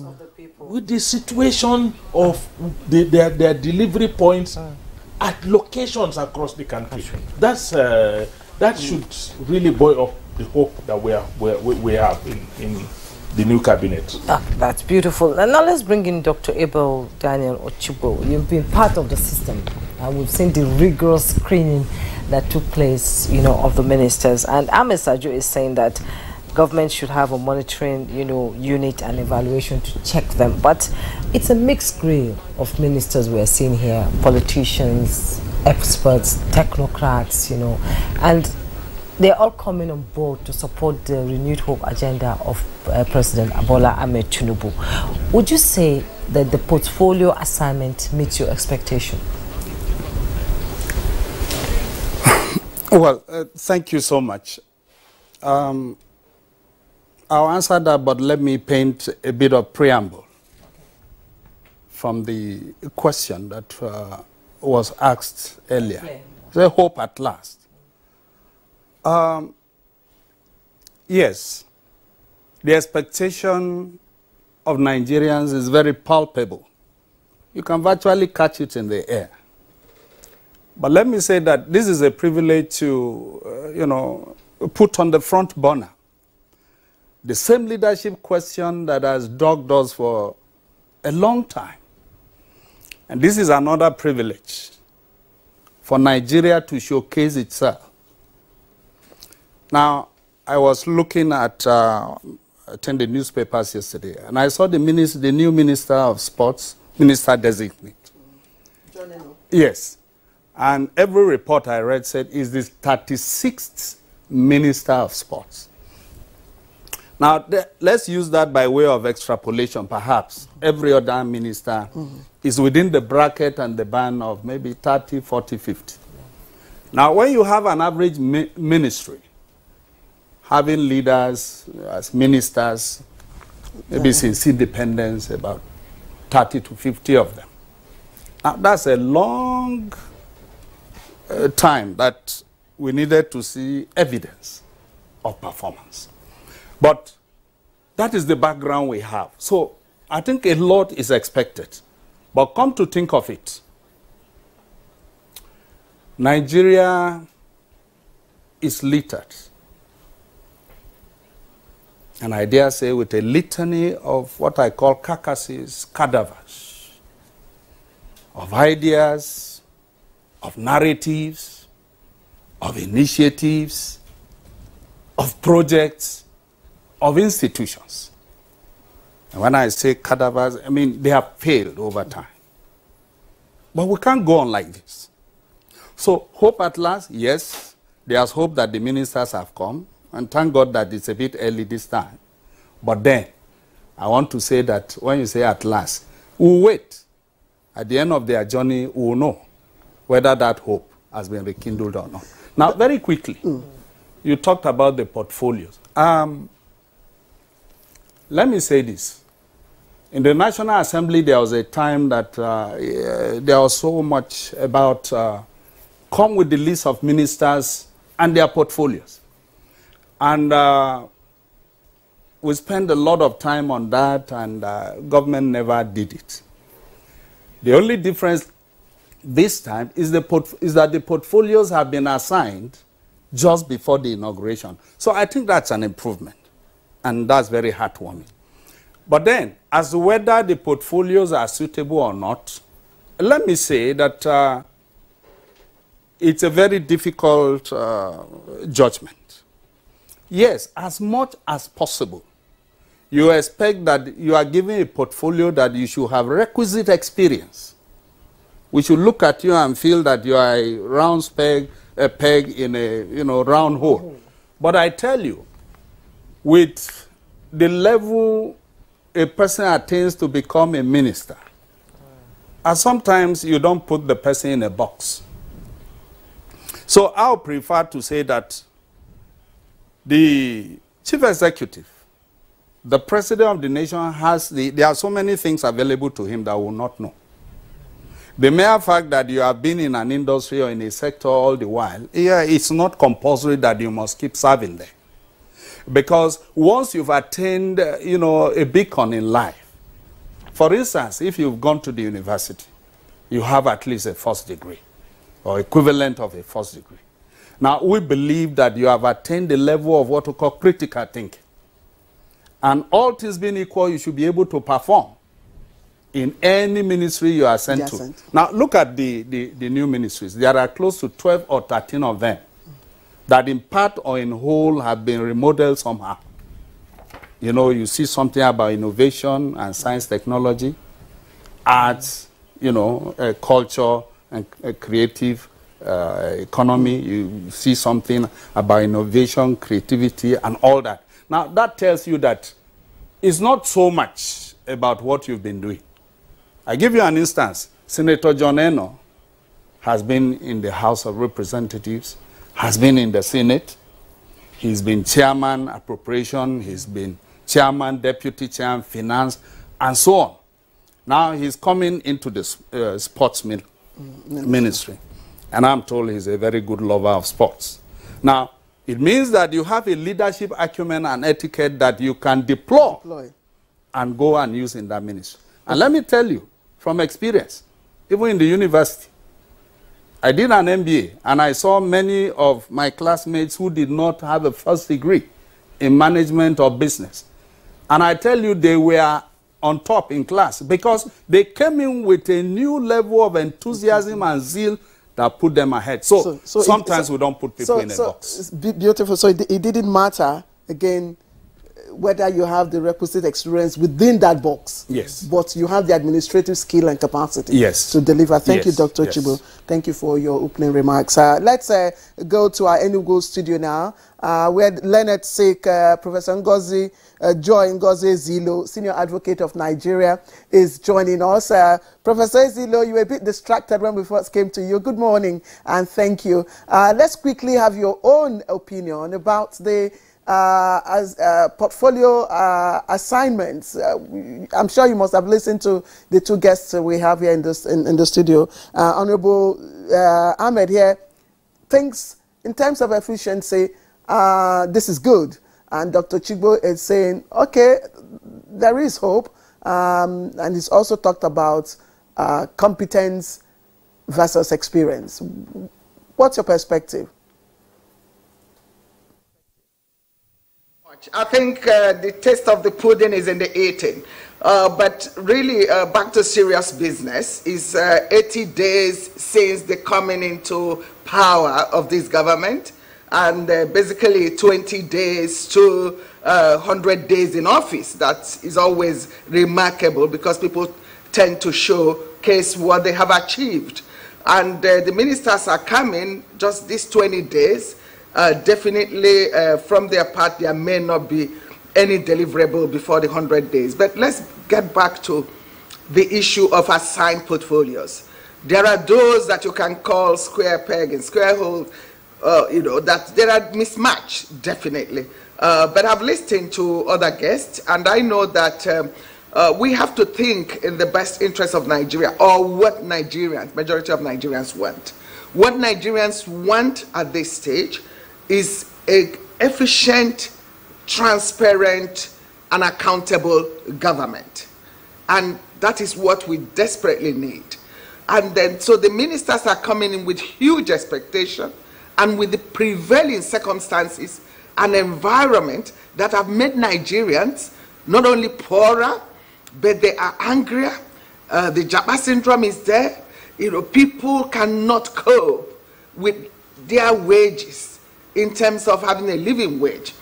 with the situation of their delivery points at locations across the country. That's that should really buoy up the hope that we have in the new cabinet. That's beautiful. And now let's bring in Dr. Abel Daniel Ochibo. You've been part of the system, and we've seen the rigorous screening that took place, you know, of the ministers. And Ahmed Sajo is saying that government should have a monitoring, you know, unit and evaluation to check them. But it's a mixed grade of ministers we're seeing here: politicians, experts, technocrats, you know, and they're all coming on board to support the renewed hope agenda of President Bola Ahmed Tinubu. Would you say that the portfolio assignment meets your expectation? Well, thank you so much. I'll answer that, but let me paint a bit of preamble from the question that was asked earlier. The hope at last. Yes, the expectation of Nigerians is very palpable. You can virtually catch it in the air. But let me say that this is a privilege to, you know, put on the front burner the same leadership question that has dogged us for a long time. And this is another privilege for Nigeria to showcase itself. Now, I was looking at attending newspapers yesterday, and I saw the new Minister of Sports, Minister Designate. Yes. And every report I read said is the 36th Minister of Sports. Now, let's use that by way of extrapolation, perhaps. Every other minister is within the bracket and the band of maybe 30, 40, 50. Now, when you have an average ministry, having leaders as ministers, maybe since independence, about 30 to 50 of them. Now, that's a long time that we needed to see evidence of performance. But that is the background we have. So I think a lot is expected. But come to think of it, Nigeria is littered, and I dare say with a litany of what I call carcasses, cadavers, of ideas, of narratives, of initiatives, of projects, of institutions. And when I say cadavers, I mean they have failed over time. But we can't go on like this. So hope at last, yes, there's hope that the ministers have come, and thank God that it's a bit early this time. But then, I want to say that when you say at last, we'll wait. At the end of their journey, we'll know whether that hope has been rekindled or not. Now, very quickly, you talked about the portfolios. Let me say this. In the National Assembly, there was a time that there was so much about come with the list of ministers and their portfolios. And we spent a lot of time on that, and government never did it. The only difference this time is that the portfolios have been assigned just before the inauguration. So I think that's an improvement, and that's very heartwarming. But then, as to whether the portfolios are suitable or not, let me say that it's a very difficult judgment. Yes, as much as possible, you expect that you are given a portfolio that you should have requisite experience. We should look at you and feel that you are a peg in a round hole. But I tell you, with the level a person attains to become a minister, and sometimes you don't put the person in a box. So I would prefer to say that the chief executive, the president of the nation, there are so many things available to him that will not know. The mere fact that you have been in an industry or in a sector all the while, it's not compulsory that you must keep serving there. Because once you've attained, a beacon in life, for instance, if you've gone to the university, you have at least a first degree, or equivalent of a first degree. Now, we believe that you have attained the level of what we call critical thinking. And all things being equal, you should be able to perform in any ministry you are sent to. Now, look at the new ministries. There are close to 12 or 13 of them that in part or in whole have been remodeled somehow. You see something about innovation and science technology, arts, culture and creative economy. You see something about innovation, creativity, and all that. Now, that tells you that it's not so much about what you've been doing. I give you an instance. Senator John Eno has been in the House of Representatives, has been in the Senate. He's been chairman, appropriation. He's been chairman, deputy chairman, finance, and so on. Now he's coming into the sports ministry. And I'm told he's a very good lover of sports. Now, it means that you have a leadership acumen and etiquette that you can deploy and go and use in that ministry. And let me tell you, from experience, even in the university, I did an MBA, and I saw many of my classmates who did not have a first degree in management or business. And I tell you, they were on top in class because they came in with a new level of enthusiasm and zeal that put them ahead. So sometimes we don't put people in a box. It's beautiful. So it didn't matter, again, whether you have the requisite experience within that box. Yes. But you have the administrative skill and capacity to deliver. Thank you, Dr. Chibo. Thank you for your opening remarks. Let's go to our Enugu studio now, where Leonard Sik, Professor Ngozi, Joy Ngozi Zilo, Senior Advocate of Nigeria, is joining us. Professor Zilo, you were a bit distracted when we first came to you. Good morning and thank you. Let's quickly have your own opinion about the portfolio assignments. I'm sure you must have listened to the two guests we have here in the studio. Honorable Ahmed here things in terms of efficiency, this is good. And Dr. Chigbo is saying, okay, there is hope. And he's also talked about competence versus experience. What's your perspective? I think the taste of the pudding is in the eating. But really, back to serious business, is 80 days since the coming into power of this government, and basically 20 days to 100 days in office. That is always remarkable because people tend to showcase what they have achieved. And the ministers are coming just these 20 days. Definitely from their part, there may not be any deliverable before the 100 days. But let's get back to the issue of assigned portfolios. There are those that you can call square peg and square hole, you know, that there are mismatch, definitely. But I've listened to other guests, and I know that we have to think in the best interest of Nigeria, or what Nigerians, majority of Nigerians want. What Nigerians want at this stage is an efficient, transparent, and accountable government. And that is what we desperately need. And then, so the ministers are coming in with huge expectation, and with the prevailing circumstances and environment that have made Nigerians not only poorer, but they are angrier. The Japa syndrome is there. You know, people cannot cope with their wages in terms of having a living wage.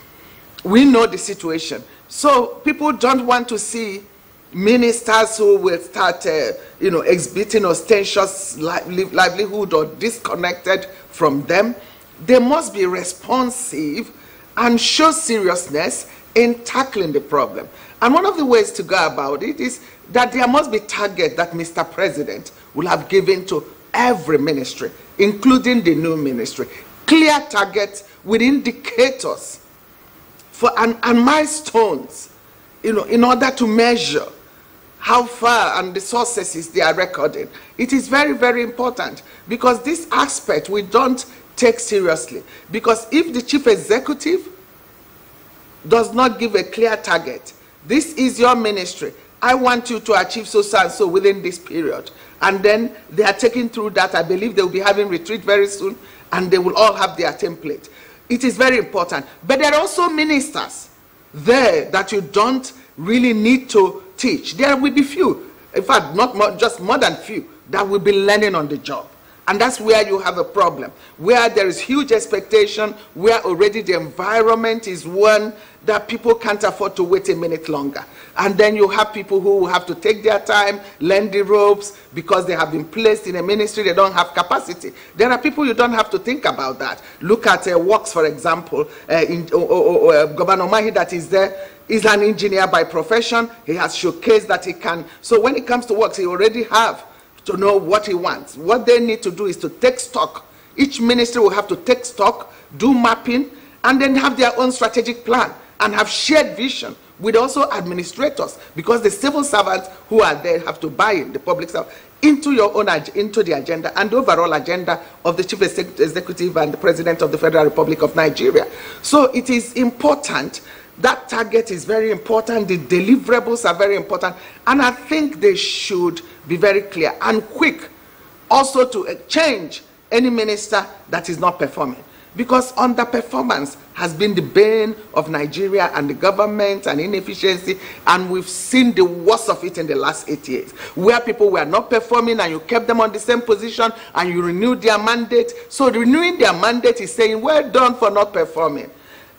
We know the situation. So people don't want to see ministers who will start, you know, exhibiting ostentatious livelihood or disconnected from them. They must be responsive and show seriousness in tackling the problem. And one of the ways to go about it is that there must be target that Mr. President will have given to every ministry, including the new ministry. Clear targets with indicators for and milestones, you know, in order to measure how far and the successes they are recording. It is very, very important, because this aspect we don't take seriously. Because if the chief executive does not give a clear target, this is your ministry, I want you to achieve so and so within this period, and then they are taking through that. I believe they will be having retreat very soon, and they will all have their template. It is very important. But there are also ministers there that you don't really need to teach. There will be few, in fact, not more, just more than few, that will be learning on the job. And that's where you have a problem, where there is huge expectation, where already the environment is one that people can't afford to wait a minute longer. And then you have people who have to take their time, learn the ropes, because they have been placed in a ministry, they don't have capacity. There are people you don't have to think about that. Look at Works, for example. Governor Mahi that is there is an engineer by profession. He has showcased that he can. So when it comes to Works, he already have to know what he wants. What they need to do is to take stock. Each ministry will have to take stock, do mapping, and then have their own strategic plan and have shared vision with also administrators, because the civil servants who are there have to buy in, the public servant, into your own into the agenda and the overall agenda of the chief executive and the president of the Federal Republic of Nigeria. So it is important. That target is very important. The deliverables are very important, and I think they should be very clear and quick also to change any minister that is not performing, because underperformance has been the bane of Nigeria and the government, and inefficiency, and we've seen the worst of it in the last 8 years, where people were not performing and you kept them on the same position and you renewed their mandate. So renewing their mandate is saying, well done for not performing.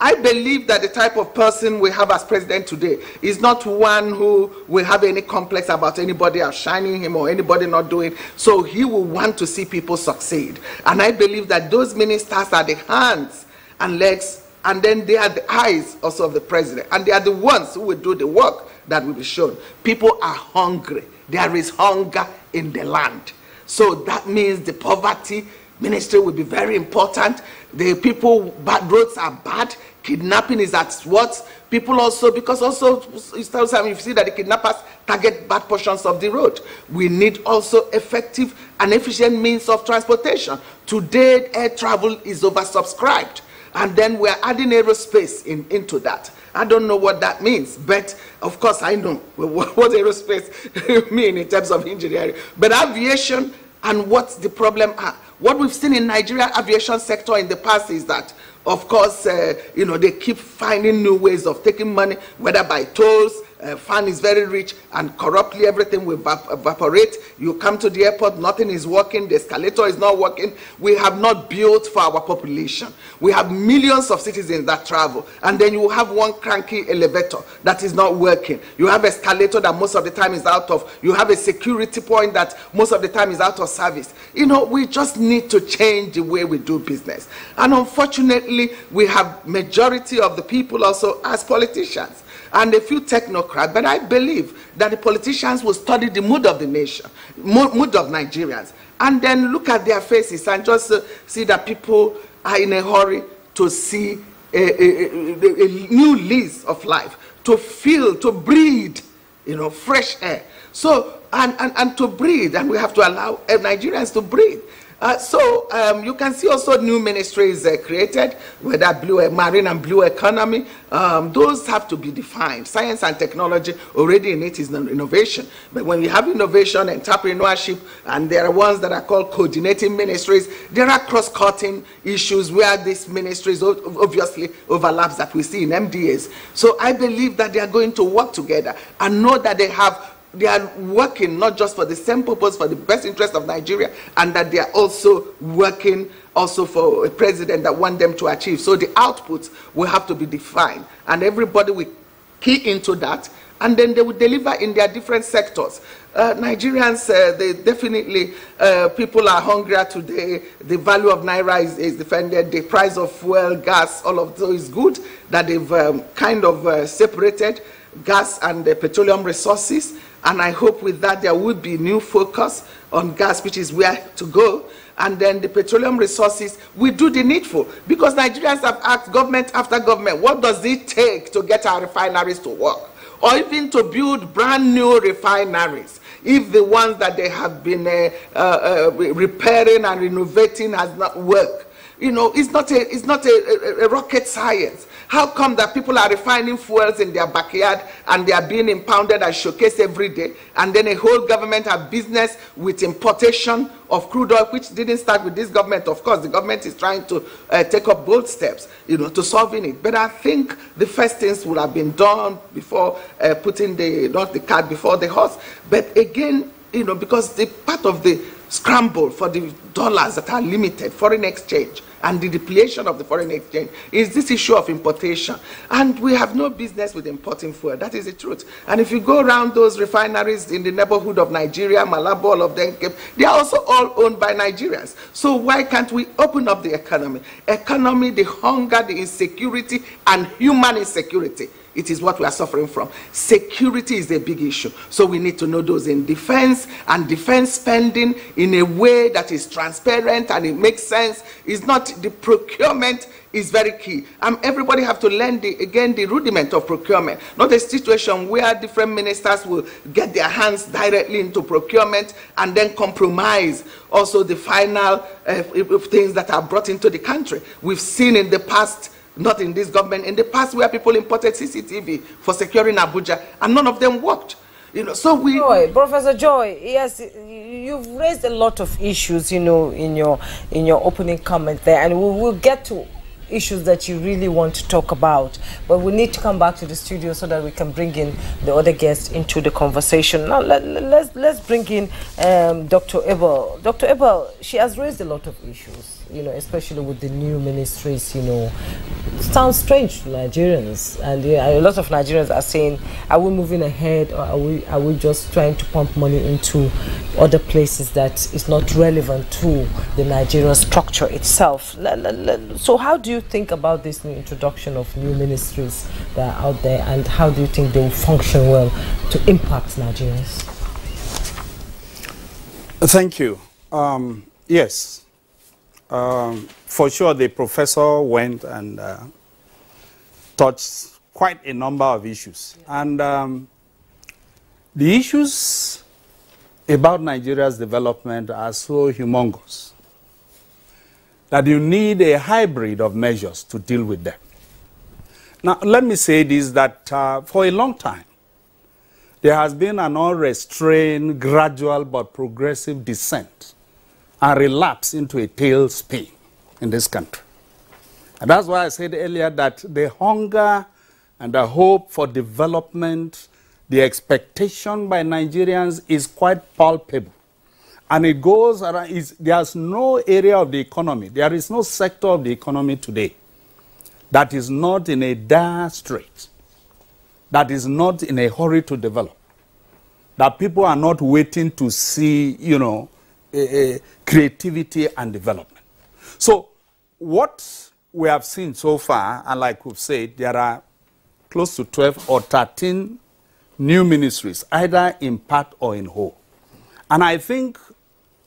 I believe that the type of person we have as president today is not one who will have any complex about anybody outshining him or anybody not doing. So he will want to see people succeed. And I believe that those ministers are the hands and legs, and then they are the eyes also of the president. And they are the ones who will do the work that will be shown. People are hungry. There is hunger in the land. So that means the poverty, ministry will be very important. The people, bad roads are bad. Kidnapping is at what? People also, because also, you see that the kidnappers target bad portions of the road. We need also effective and efficient means of transportation. Today, air travel is oversubscribed. And then we're adding aerospace into that. I don't know what that means, but of course I know what aerospace mean in terms of engineering. But aviation and what the problem are. What we've seen in Nigeria aviation sector in the past is that, of course, you know, they keep finding new ways of taking money, whether by tolls. Fan is very rich, and corruptly everything will evaporate. You come to the airport, nothing is working, the escalator is not working. We have not built for our population. We have millions of citizens that travel, and then you have one cranky elevator that is not working. You have escalator that most of the time is out of, you have a security point that most of the time is out of service. You know, we just need to change the way we do business. And unfortunately, we have majority of the people also as politicians, and a few technocrats, but I believe that the politicians will study the mood of the nation, mood of Nigerians, and then look at their faces and just see that people are in a hurry to see a new lease of life, to feel, to breathe, you know, fresh air. So, and to breathe, and we have to allow Nigerians to breathe. You can see also new ministries created, whether marine and blue economy. Those have to be defined. Science and technology already in it is innovation. But when you have innovation, entrepreneurship, and there are ones that are called coordinating ministries, there are cross-cutting issues where these ministries obviously overlaps that we see in MDAs. So I believe that they are going to work together and know that they are working not just for the same purpose, for the best interest of Nigeria, and that they are also working also for a president that want them to achieve. So the outputs will have to be defined, and everybody will key into that, and then they will deliver in their different sectors. Nigerians, they definitely, people are hungrier today. The value of Naira is defended. The price of fuel, gas, all of those is good, that they've kind of separated gas and petroleum resources. And I hope with that there will be new focus on gas, which is where to go. And then the petroleum resources, we do the needful. Because Nigerians have asked government after government, what does it take to get our refineries to work? Or even to build brand new refineries, if the ones that they have been repairing and renovating has not worked. You know, it's not a rocket science. How come that people are refining fuels in their backyard and they are being impounded and showcased every day, and then a whole government have business with importation of crude oil, which didn't start with this government? Of course, the government is trying to take up bold steps, you know, to solving it. But I think the first things would have been done before putting not the cart before the horse. But again, you know, because the part of the scramble for the dollars that are limited, foreign exchange, and the depletion of the foreign exchange is this issue of importation. And we have no business with importing fuel. That is the truth. And if you go around those refineries in the neighborhood of Nigeria, Malabo, all of them, they are also all owned by Nigerians. So why can't we open up the economy? Economy, the hunger, the insecurity, and human insecurity. It is what we are suffering from. Security is a big issue. So we need to know those in defense, and defense spending in a way that is transparent and it makes sense. It's not, the procurement is very key. Everybody have to learn the rudiment of procurement. Not a situation where different ministers will get their hands directly into procurement and then compromise also the final things that are brought into the country. We've seen in the past, not in this government, in the past, where people imported CCTV for securing Abuja, and none of them worked. You know, so Professor Joy, yes, you've raised a lot of issues, you know, in your opening comment there, and we will get to issues that you really want to talk about, but we need to come back to the studio so that we can bring in the other guests into the conversation. Now let's bring in Dr. Abel. Dr. Abel, she has raised a lot of issues, you know, especially with the new ministries. You know, it sounds strange to Nigerians, and a lot of Nigerians are saying, are we moving ahead, or are we just trying to pump money into other places that is not relevant to the Nigerian structure itself? So how do you think about this new introduction of new ministries that are out there, and how do you think they will function well to impact Nigerians? Thank you. Yes, For sure, the professor went and touched quite a number of issues. And the issues about Nigeria's development are so humongous that you need a hybrid of measures to deal with them. Now, let me say this, that for a long time, there has been an unrestrained, gradual but progressive descent and relapse into a tailspin in this country. And that's why I said earlier that the hunger and the hope for development, the expectation by Nigerians is quite palpable. And it goes around, there's no area of the economy, there is no sector of the economy today that is not in a dire strait, that is not in a hurry to develop, that people are not waiting to see, creativity and development. So what we have seen so far, and like we've said, there are close to 12 or 13 new ministries, either in part or in whole. And I think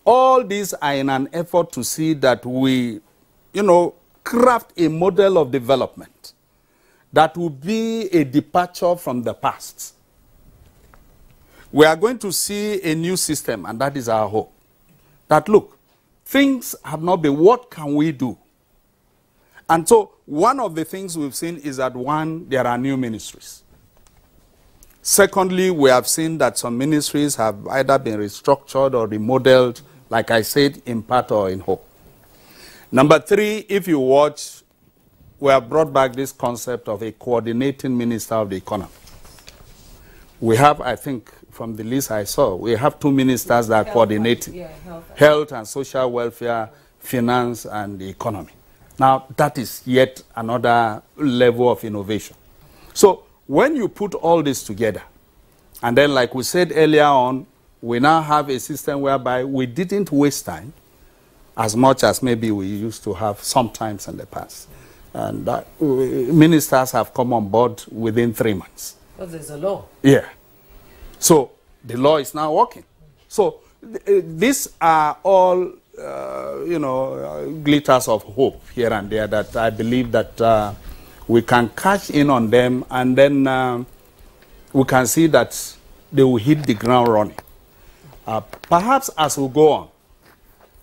all these are in an effort to see that we, craft a model of development that will be a departure from the past. We are going to see a new system, and that is our hope. That, look, things have not been, what can we do? And so one of the things we've seen is that, one, there are new ministries. Secondly, we have seen that some ministries have either been restructured or remodeled, like I said, in part or in whole. Number three, if you watch, we have brought back this concept of a coordinating minister of the economy. We have, I think, from the list I saw, we have 2 ministers that are coordinating. Health and social welfare, finance and the economy. Now, that is yet another level of innovation. So, when you put all this together, and then like we said earlier on, we now have a system whereby we didn't waste time as much as maybe we used to have sometimes in the past. And ministers have come on board within 3 months. Because there's a law. Yeah. So the law is now working. So these are all, glitters of hope here and there that I believe that we can cash in on them, and then we can see that they will hit the ground running. Perhaps as we go on,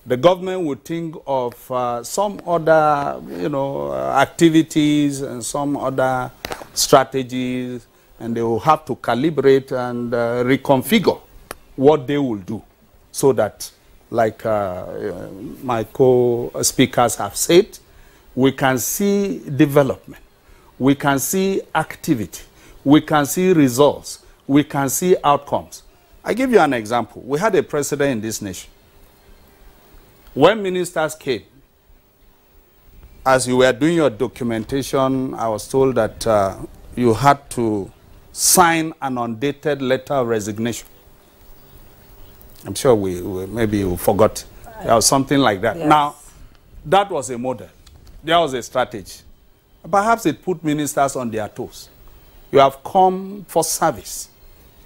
the government would think of some other, activities and some other strategies, and they will have to calibrate and reconfigure what they will do so that, like my co-speakers have said, we can see development, we can see activity, we can see results, we can see outcomes. I give you an example. We had a president in this nation. When ministers came, as you were doing your documentation, I was told that you had to sign an undated letter of resignation. I'm sure maybe you forgot. There was something like that. Yes. Now, that was a model. There was a strategy. Perhaps it put ministers on their toes. You have come for service.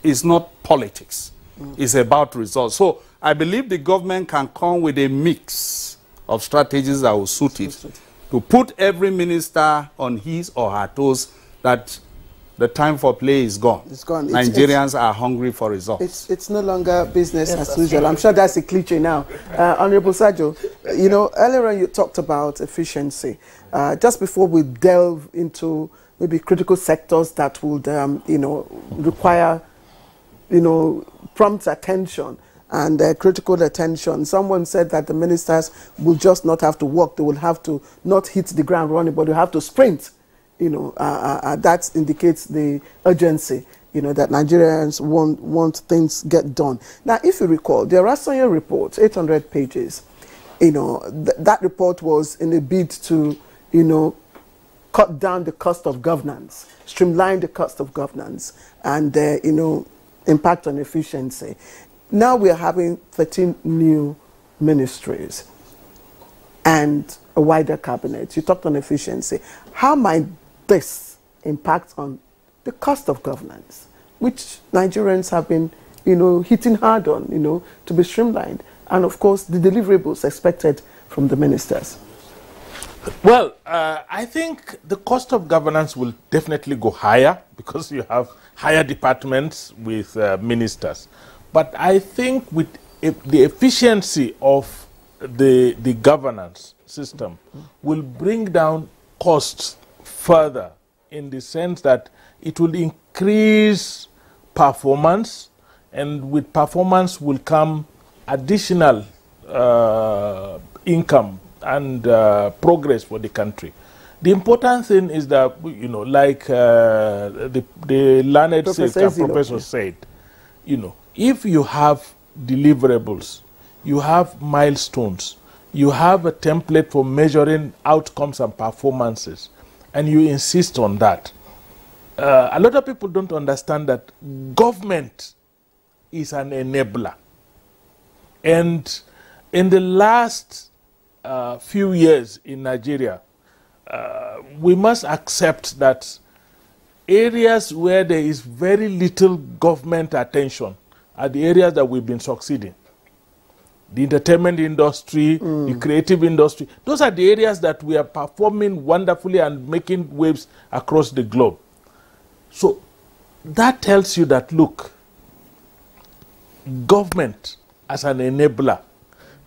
It's not politics. It's about results. So I believe the government can come with a mix of strategies that will suit it to put every minister on his or her toes, that the time for play is gone. It's gone. Nigerians are hungry for results. It's no longer business as usual. I'm sure that's a cliche now. Honorable Sajo, earlier on you talked about efficiency. Just before we delve into maybe critical sectors that would, require, prompt attention and critical attention. Someone said that the ministers will just not have to walk. They will have to not hit the ground running, but they have to sprint. That indicates the urgency, that Nigerians want things get done. Now, if you recall, the Rasoye report, 800 pages, that report was in a bid to, cut down the cost of governance, streamline the cost of governance, and, impact on efficiency. Now we are having 13 new ministries and a wider cabinet. You talked on efficiency. How might this impact on the cost of governance, which Nigerians have been, hitting hard on, to be streamlined, and of course the deliverables expected from the ministers? Well, I think the cost of governance will definitely go higher because you have higher departments with ministers. But I think with the efficiency of the governance system will bring down costs further, in the sense that it will increase performance, and with performance will come additional income and progress for the country. The important thing is that, you know, like the learned professor said, you know, if you have deliverables, you have milestones, you have a template for measuring outcomes and performances, and you insist on that. A lot of people don't understand that government is an enabler. And in the last few years in Nigeria, we must accept that areas where there is very little government attention are the areas that we've been succeeding. The entertainment industry, the creative industry, those are the areas that we are performing wonderfully and making waves across the globe. So that tells you that, look, government as an enabler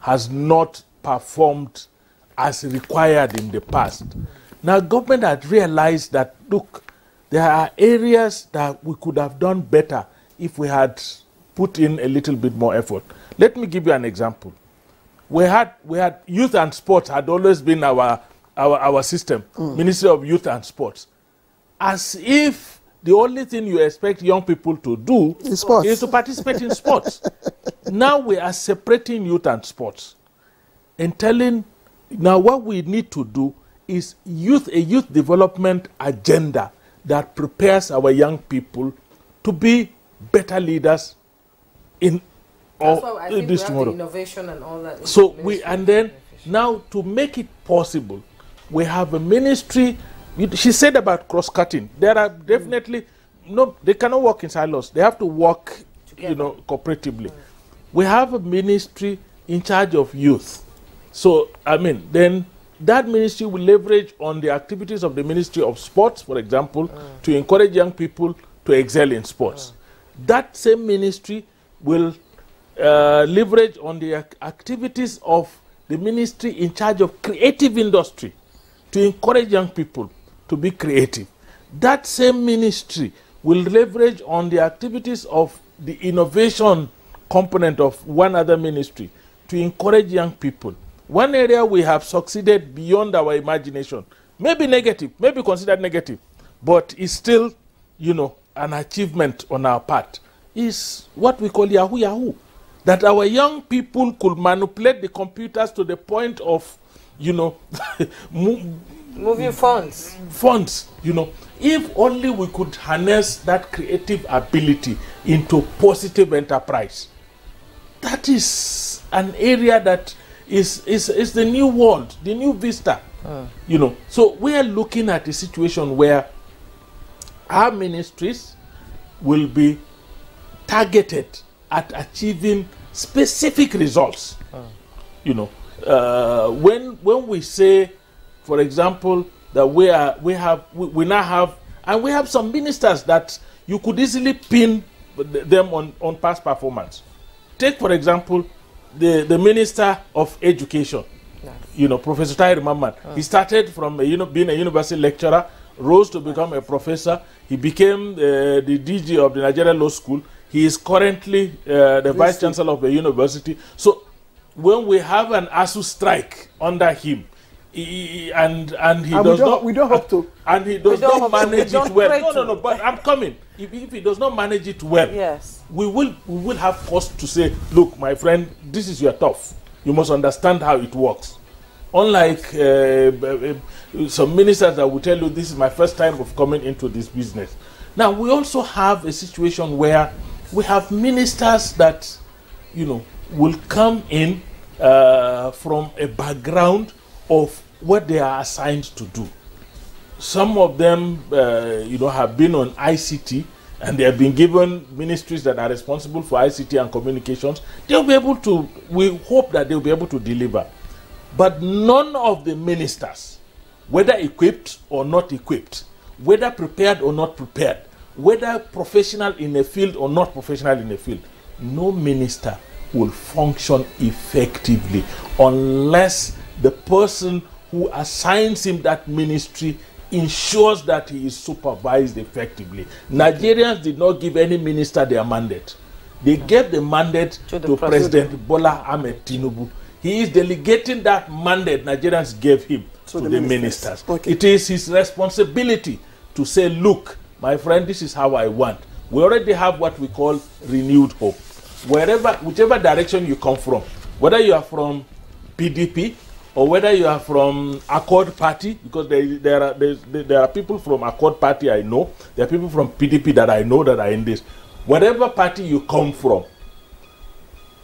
has not performed as required in the past. Now, government had realized that, look, there are areas that we could have done better if we had put in a little bit more effort. Let me give you an example. We had youth and sports had always been our system, Ministry of Youth and Sports. As if the only thing you expect young people to do is to participate in sports. Now we are separating youth and sports and telling, now what we need to do is a youth development agenda that prepares our young people to be better leaders in this tomorrow. Innovation and all that. So and then now to make it possible, we have a ministry. She said about cross-cutting. There are definitely they cannot work in silos. They have to work, together, you know, cooperatively. We have a ministry in charge of youth. So I mean, then that ministry will leverage on the activities of the Ministry of Sports, for example, to encourage young people to excel in sports. That same ministry will leverage on the activities of the ministry in charge of creative industry to encourage young people to be creative. That same ministry will leverage on the activities of the innovation component of one other ministry to encourage young people. One area we have succeeded beyond our imagination, maybe negative, maybe considered negative, but is still, you know, an achievement on our part, is what we call Yahoo Yahoo. That our young people could manipulate the computers to the point of, you know, moving funds. Funds, you know. If only we could harness that creative ability into positive enterprise. That is an area that is the new world, the new vista. You know. So we are looking at a situation where our ministries will be targeted at achieving specific results. You know, when we say, for example, that we now have, and we have some ministers that you could easily pin them on past performance. Take, for example, the Minister of Education, you know, Professor Tahir Mamman. He started from being a university lecturer, rose to become a professor. He became the DG of the Nigerian Law School. He is currently the Vice Chancellor of the university. So when we have an ASU strike under him, we don't have to. And he does not manage it well. No, but I'm coming. If he does not manage it well, yes, we will have cause to say, look, my friend, this is your tough. You must understand how it works. Unlike some ministers that will tell you, this is my first time of coming into this business. Now, we also have a situation where we have ministers that, you know, will come in from a background of what they are assigned to do. Some of them, you know, have been on ICT, and they have been given ministries that are responsible for ICT and communications. They'll be able to, we hope that they'll be able to deliver. But none of the ministers, whether equipped or not equipped, whether prepared or not prepared, whether professional in a field or not professional in a field, no minister will function effectively unless the person who assigns him that ministry ensures that he is supervised effectively. Nigerians did not give any minister their mandate. They gave the mandate to President Bola Ahmed Tinubu. He is delegating that mandate Nigerians gave him to the ministers. Okay. It is his responsibility to say, look, my friend, this is how I want. We already have what we call renewed hope. Whichever direction you come from, whether you are from PDP or whether you are from Accord Party, because there are people from Accord Party I know, there are people from PDP that I know that are in this. Whatever party you come from,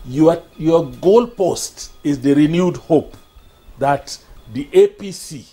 your goalpost is the renewed hope that the APC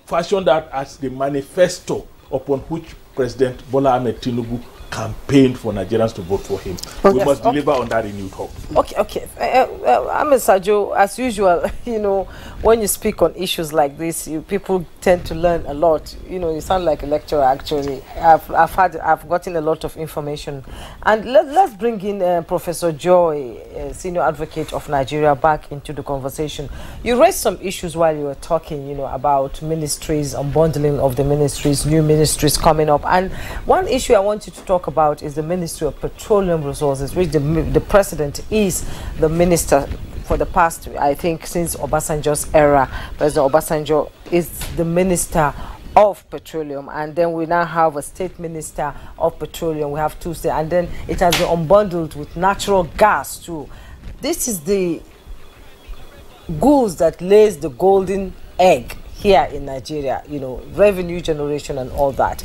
fashioned that as the manifesto upon which President Bola Ahmed Tinubu campaigned for Nigerians to vote for him. We must deliver on that renewed hope. Okay. Ahmed Sajo, as usual, you know, when you speak on issues like this, people tend to learn a lot. You know, you sound like a lecturer. Actually, I've gotten a lot of information, and let's bring in Professor Joy, senior advocate of Nigeria, back into the conversation. You raised some issues while you were talking, you know, about ministries, unbundling of the ministries, new ministries coming up, and one issue I want you to talk about is the Ministry of Petroleum Resources, which the president is the minister for the past, I think, since Obasanjo's era. President Obasanjo is the minister of petroleum, and then we now have a state minister of petroleum. We have two states, and then it has been unbundled with natural gas too. This is the goose that lays the golden egg here in Nigeria, you know, revenue generation and all that.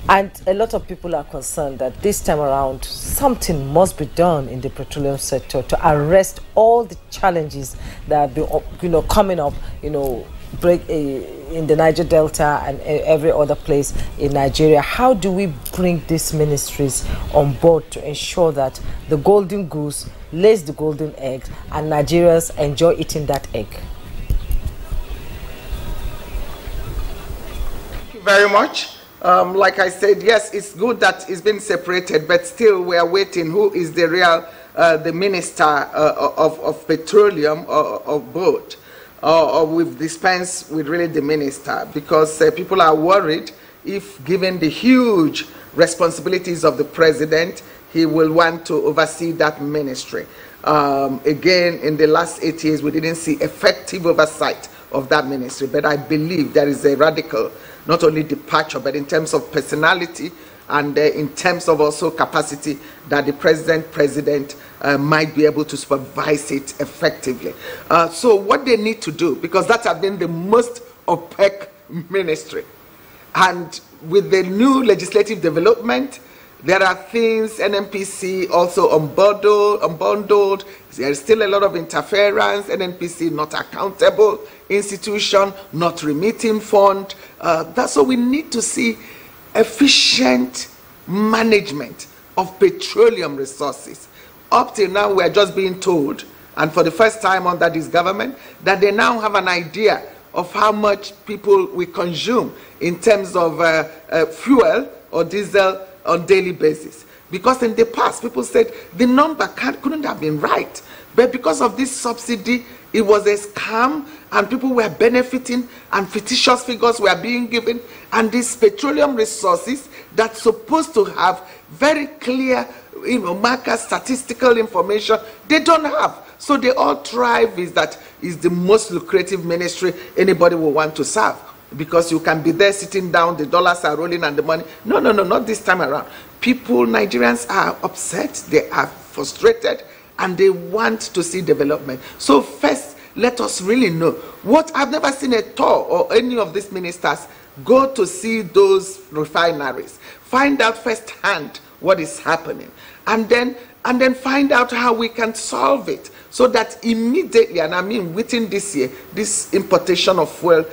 And a lot of people are concerned that this time around something must be done in the petroleum sector to arrest all the challenges that have been, you know, coming up, you know, in the Niger Delta and every other place in Nigeria. How do we bring these ministries on board to ensure that the golden goose lays the golden egg and Nigerians enjoy eating that egg? Very much. Like I said, yes, it's good that it's been separated, but still we are waiting. Who is the real, the minister of petroleum or both? Or we've dispensed with really the minister, because people are worried if given the huge responsibilities of the president, he will want to oversee that ministry. Again, in the last 8 years, we didn't see effective oversight of that ministry, but I believe there is a radical, not only departure, but in terms of personality and in terms of also capacity, that the president might be able to supervise it effectively. So what they need to do, because that has been the most opaque ministry, and with the new legislative development, there are things, NNPC also unbundled. There is still a lot of interference. NNPC not accountable institution, not remitting fund. That's what we need to see, efficient management of petroleum resources. Up till now, we are just being told, and for the first time under this government, that they now have an idea of how much people we consume in terms of fuel or diesel on daily basis. Because in the past, people said the number couldn't have been right. But because of this subsidy, it was a scam, and people were benefiting, and fictitious figures were being given. And these petroleum resources that's supposed to have very clear, you know, marker statistical information, they don't have. So they all thrive is that is the most lucrative ministry anybody will want to serve. Because you can be there sitting down, the dollars are rolling and the money. No, not this time around. People, Nigerians are upset, they are frustrated, and they want to see development. So first, let us really know what I've never seen a tour or any of these ministers go to see those refineries, find out firsthand what is happening, and then find out how we can solve it, so that immediately, and I mean within this year, this importation of fuel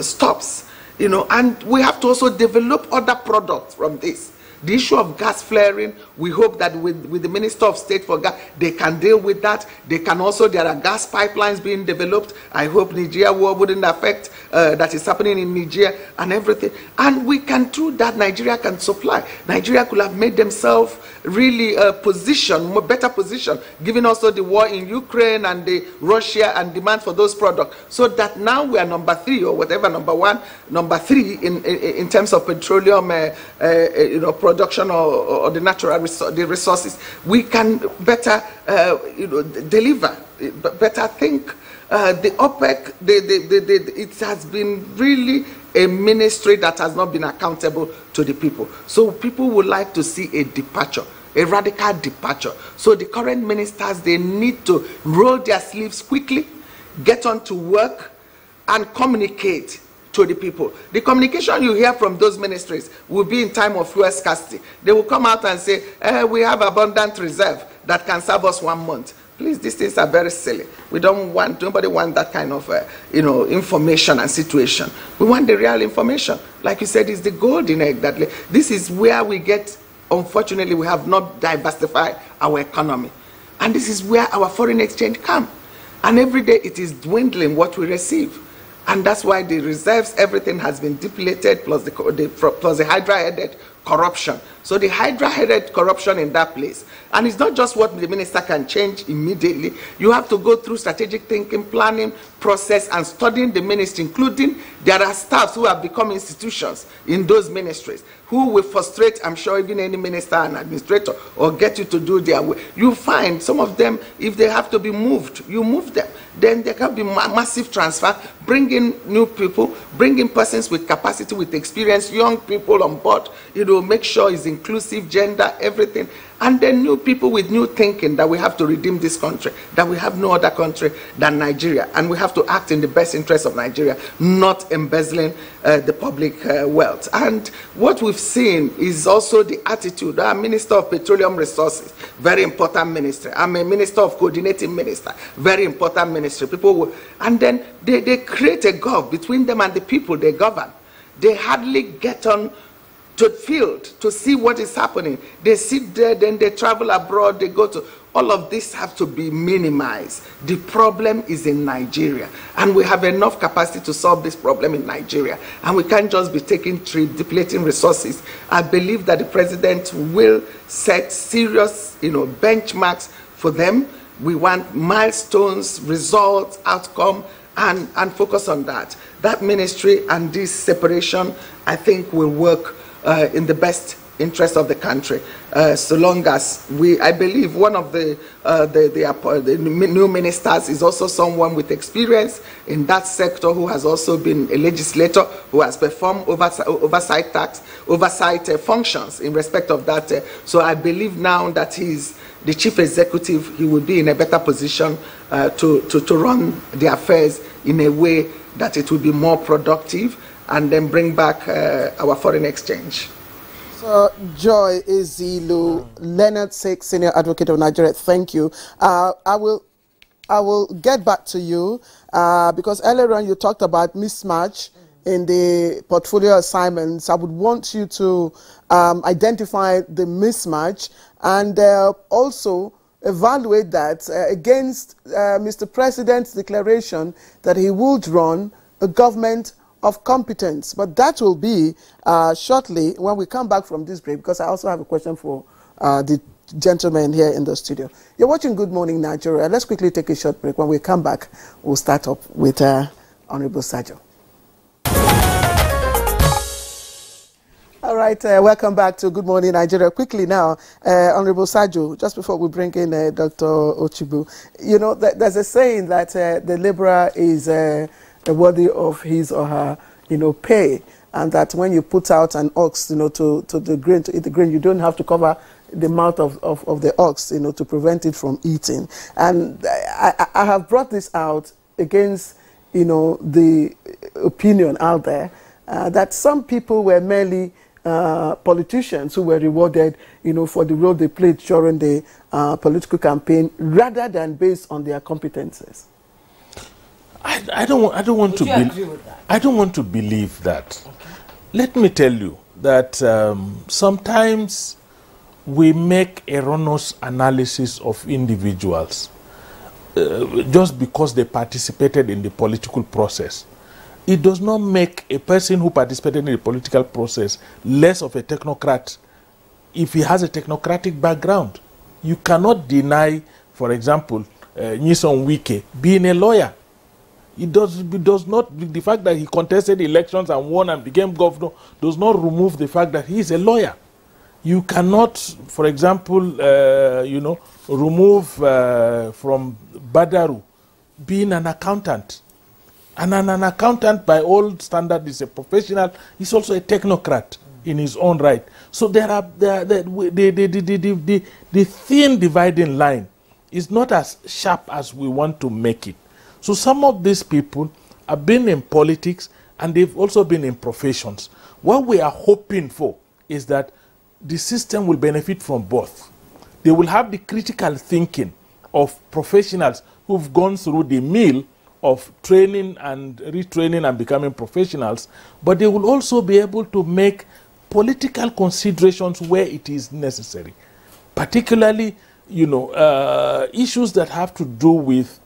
stops. You know, and we have to also develop other products from this. The issue of gas flaring, we hope that with the Minister of State for Gas, they can deal with that. They can also, there are gas pipelines being developed. I hope Nigeria war wouldn't affect that is happening in Nigeria and everything. And we can, through that, Nigeria can supply. Nigeria could have made themselves really better position, given also the war in Ukraine and the Russia and demand for those products, so that now we are number 3 or whatever, number 3 in terms of petroleum production or the natural resources. We can better deliver, better think. The OPEC, it has been really a ministry that has not been accountable to the people. So people would like to see a departure, a radical departure. So the current ministers, they need to roll their sleeves quickly, get on to work, and communicate to the people. The communication you hear from those ministries will be in time of fuel scarcity. They will come out and say, we have abundant reserve that can serve us 1 month. Please, these things are very silly. We don't want, nobody wants that kind of, information and situation. We want the real information. Like you said, it's the golden egg. This is where we get, unfortunately, we have not diversified our economy. And this is where our foreign exchange comes. And every day it is dwindling what we receive. And that's why the reserves, everything has been depleted, plus the Hydra-headed corruption. So the Hydra-headed corruption in that place. And it's not just what the minister can change immediately. You have to go through strategic thinking, planning, process, and studying the ministry, including there are staffs who have become institutions in those ministries, who will frustrate, I'm sure, even any minister and administrator, or get you to do their way. You find some of them, if they have to be moved, you move them. Then there can be massive transfer, bring in new people, bring in persons with capacity, with experience, young people on board, make sure it's inclusive, gender, everything. And then new people with new thinking that we have to redeem this country, that we have no other country than Nigeria. And we have to act in the best interest of Nigeria, not embezzling the public wealth. And what we've seen is also the attitude. I'm Minister of Petroleum Resources, very important ministry. I'm a Minister of Coordinating Minister, very important ministry. And then they create a gulf between them and the people they govern. They hardly get on to field to see what is happening. They sit there, then they travel abroad, they go to, all of this have to be minimized. The problem is in Nigeria, and we have enough capacity to solve this problem in Nigeria, and we can't just be taking depleting resources. I believe that the president will set serious, benchmarks for them. We want milestones, results, outcome, and focus on that. That ministry and this separation, I think, will work in the best interest of the country, so long as I believe one of the new ministers is also someone with experience in that sector, who has also been a legislator, who has performed oversight functions in respect of that. So I believe now that he's the chief executive, he will be in a better position to run the affairs in a way that it will be more productive, and then bring back our foreign exchange. So, Joy Ezilu, Leonard Sake, Senior Advocate of Nigeria, thank you. I will get back to you because earlier on you talked about mismatch in the portfolio assignments. I would want you to identify the mismatch and also evaluate that against Mr. President's declaration that he would run a government of competence. But that will be shortly when we come back from this break, because I also have a question for the gentleman here in the studio. You're watching Good Morning Nigeria. Let's quickly take a short break. When we come back, we'll start up with Honorable Sajo. All right, welcome back to Good Morning Nigeria. Quickly now, Honorable Sajo, just before we bring in Dr. Ochibu, there's a saying that the liberal is worthy of his or her, pay, and that when you put out an ox, to the grain, to eat the grain, you don't have to cover the mouth of the ox, to prevent it from eating. And I have brought this out against, the opinion out there that some people were merely politicians who were rewarded, for the role they played during the political campaign, rather than based on their competences. I don't want to believe that. Okay. Let me tell you, that sometimes we make erroneous analysis of individuals just because they participated in the political process. It does not make a person who participated in the political process less of a technocrat if he has a technocratic background. You cannot deny, for example, Nyesom Wike being a lawyer. It does not, the fact that he contested elections and won and became governor does not remove the fact that he is a lawyer. You cannot, for example, remove from Badaru being an accountant. And an accountant, by all standards, is a professional. He's also a technocrat in his own right. So the thin dividing line is not as sharp as we want to make it. So some of these people have been in politics and they've also been in professions. What we are hoping for is that the system will benefit from both. They will have the critical thinking of professionals who've gone through the mill of training and retraining and becoming professionals, but they will also be able to make political considerations where it is necessary, particularly, issues that have to do with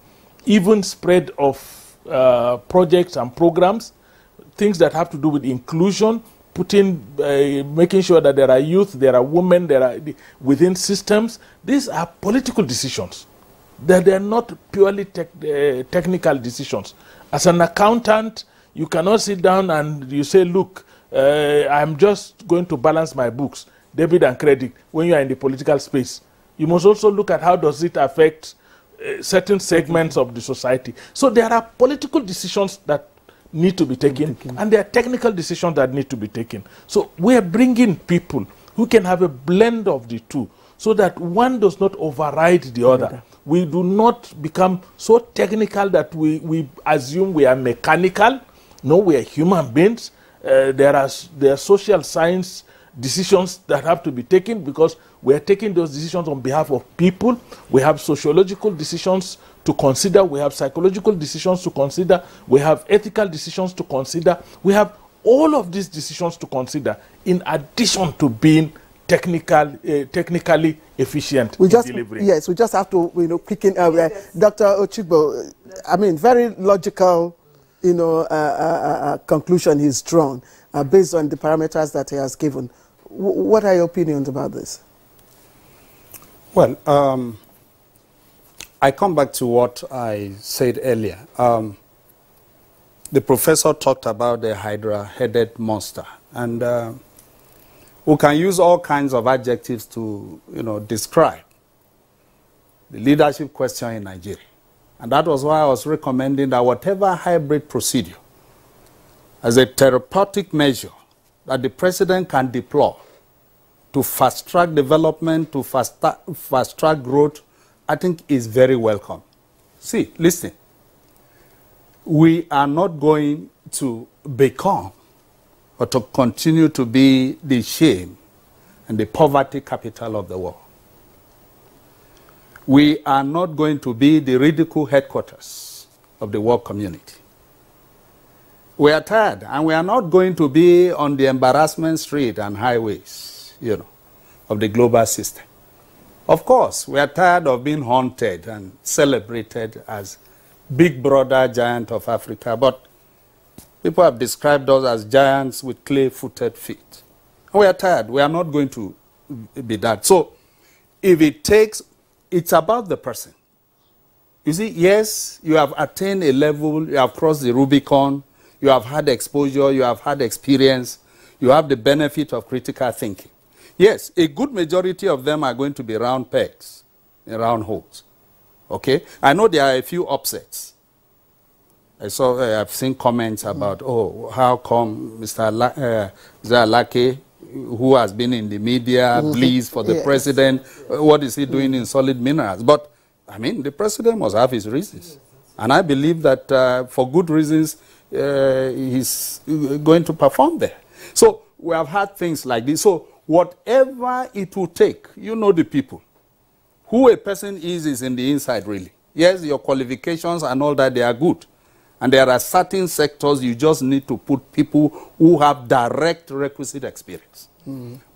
even spread of projects and programs, things that have to do with inclusion, making sure that there are youth, there are women, there are within systems. These are political decisions. That they are not purely technical decisions. As an accountant, you cannot sit down and you say, look, I'm just going to balance my books, debit and credit, when you are in the political space. You must also look at how does it affect certain segments of the society. So there are political decisions that need to be taken, and there are technical decisions that need to be taken. So we are bringing people who can have a blend of the two, so that one does not override the other. We do not become so technical that we assume we are mechanical. No, we are human beings. There are social science decisions that have to be taken because we are taking those decisions on behalf of people. We have sociological decisions to consider. We have psychological decisions to consider. We have ethical decisions to consider. We have all of these decisions to consider in addition to being technically efficient in delivery. Yes, we just have to, quicken. Dr. Ochigbo, I mean, very logical, conclusion he's drawn based on the parameters that he has given. What are your opinions about this? Well, I come back to what I said earlier. The professor talked about the hydra-headed monster, and we can use all kinds of adjectives to, describe the leadership question in Nigeria. And that was why I was recommending that whatever hybrid procedure as a therapeutic measure that the president can deploy to fast-track development, to fast-track growth, I think is very welcome. See, listen, we are not going to become or to continue to be the shame and the poverty capital of the world. We are not going to be the ridicule headquarters of the world community. We are tired, and we are not going to be on the embarrassment street and highways, of the global system. Of course, we are tired of being haunted and celebrated as big brother giant of Africa, but people have described us as giants with clay-footed feet. We are tired. We are not going to be that. So if it takes, it's about the person. You see, yes, you have attained a level, you have crossed the Rubicon, you have had exposure, you have had experience, you have the benefit of critical thinking. Yes, a good majority of them are going to be round pegs in round holes. Okay? I know there are a few upsets. I've seen comments about, how come Mr. Alake, who has been in the media, pleads for the president, what is he doing in solid minerals? But, I mean, the president must have his reasons. And I believe that for good reasons, he's going to perform there. So we have had things like this. So whatever it will take, the people. Who a person is in the inside, really. Yes, your qualifications and all that, they are good. And there are certain sectors you just need to put people who have direct requisite experience.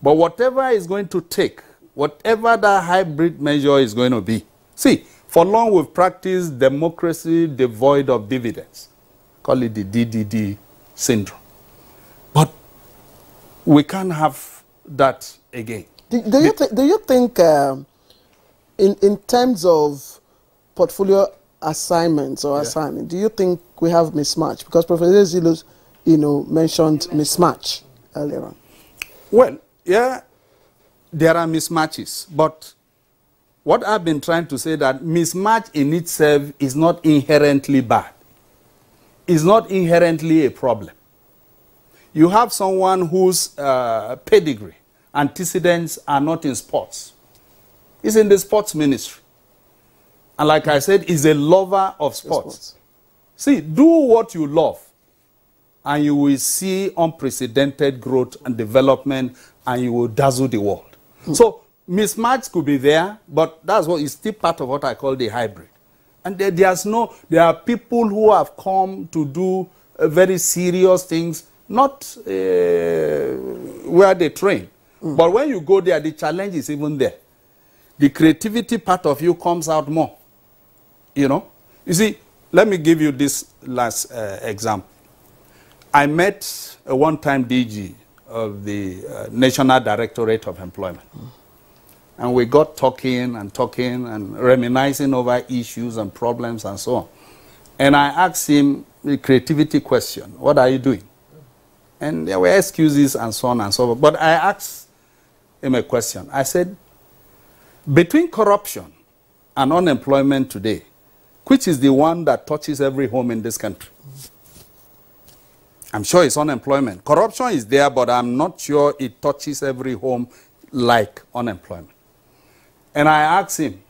But whatever is going to take, whatever that hybrid measure is going to be, see, for long we've practiced democracy devoid of dividends. Call it the DDD syndrome. But we can't have that again. Do you think in terms of portfolio assignments or assignment, do you think we have mismatch? Because Professor Zilus, mentioned mismatch earlier on. Well, yeah, there are mismatches, but what I've been trying to say that mismatch in itself is not inherently bad. It's not inherently a problem. You have someone whose pedigree, antecedents are not in sports. He's in the sports ministry. And like I said, he's a lover of sports. See, do what you love, and you will see unprecedented growth and development, and you will dazzle the world. So mismatch could be there, but that's what is still part of what I call the hybrid. And there are people who have come to do very serious things, not where they train. But when you go there, the challenge is even there. The creativity part of you comes out more. You see, let me give you this last example. I met a one-time DG of the National Directorate of Employment. And we got talking and reminiscing over issues and problems and so on. And I asked him the creativity question, what are you doing? And there were excuses and so on and so forth. But I asked him a question. I said, between corruption and unemployment today, which is the one that touches every home in this country? I'm sure it's unemployment. Corruption is there, but I'm not sure it touches every home like unemployment. And I asked him,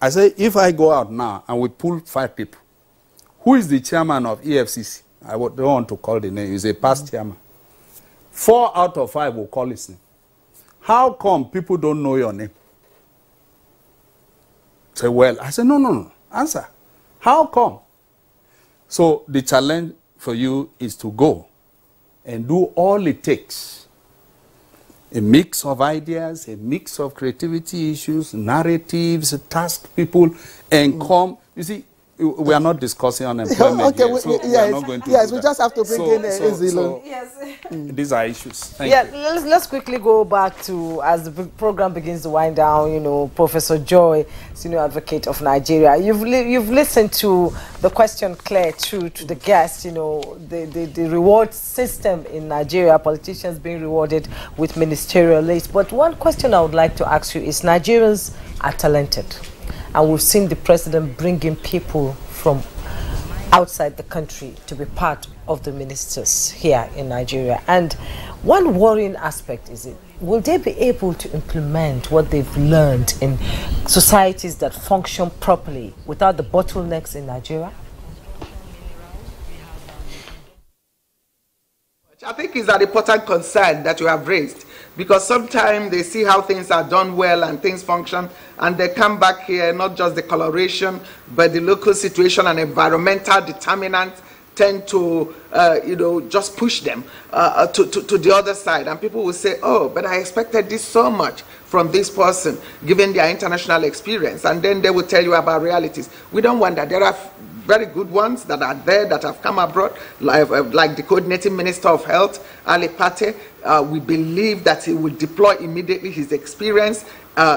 I said, if I go out now and we pull 5 people, who is the chairman of EFCC? I don't want to call the name. He's a past chairman. 4 out of 5 will call his name. How come people don't know your name? Say, well, I said, no. Answer. How come? So the challenge for you is to go and do all it takes. A mix of ideas, a mix of creativity issues, narratives, task people, and come. You see, we are not discussing unemployment Okay, here, so we are not going to do we just have to bring in Zilo. These are issues. Thank you. Let's quickly go back to, as the program begins to wind down, Professor Joy, Senior Advocate of Nigeria. You've listened to the question clear to the guest, the reward system in Nigeria, politicians being rewarded with ministerial lists. But one question I would like to ask you is, Nigerians are talented. And we've seen the president bringing people from outside the country to be part of the ministers here in Nigeria. And one worrying aspect is, will they be able to implement what they've learned in societies that function properly without the bottlenecks in Nigeria? I think it's an important concern that you have raised, because sometimes they see how things are done well and things function, and they come back here, not just the coloration, but the local situation and environmental determinants tend to, just push them to the other side. And people will say, oh, but I expected this so much from this person, given their international experience. And then they will tell you about realities. We don't want that. There are very good ones that are there that have come abroad, like the coordinating minister of health, Ali Pate. We believe that he will deploy immediately his experience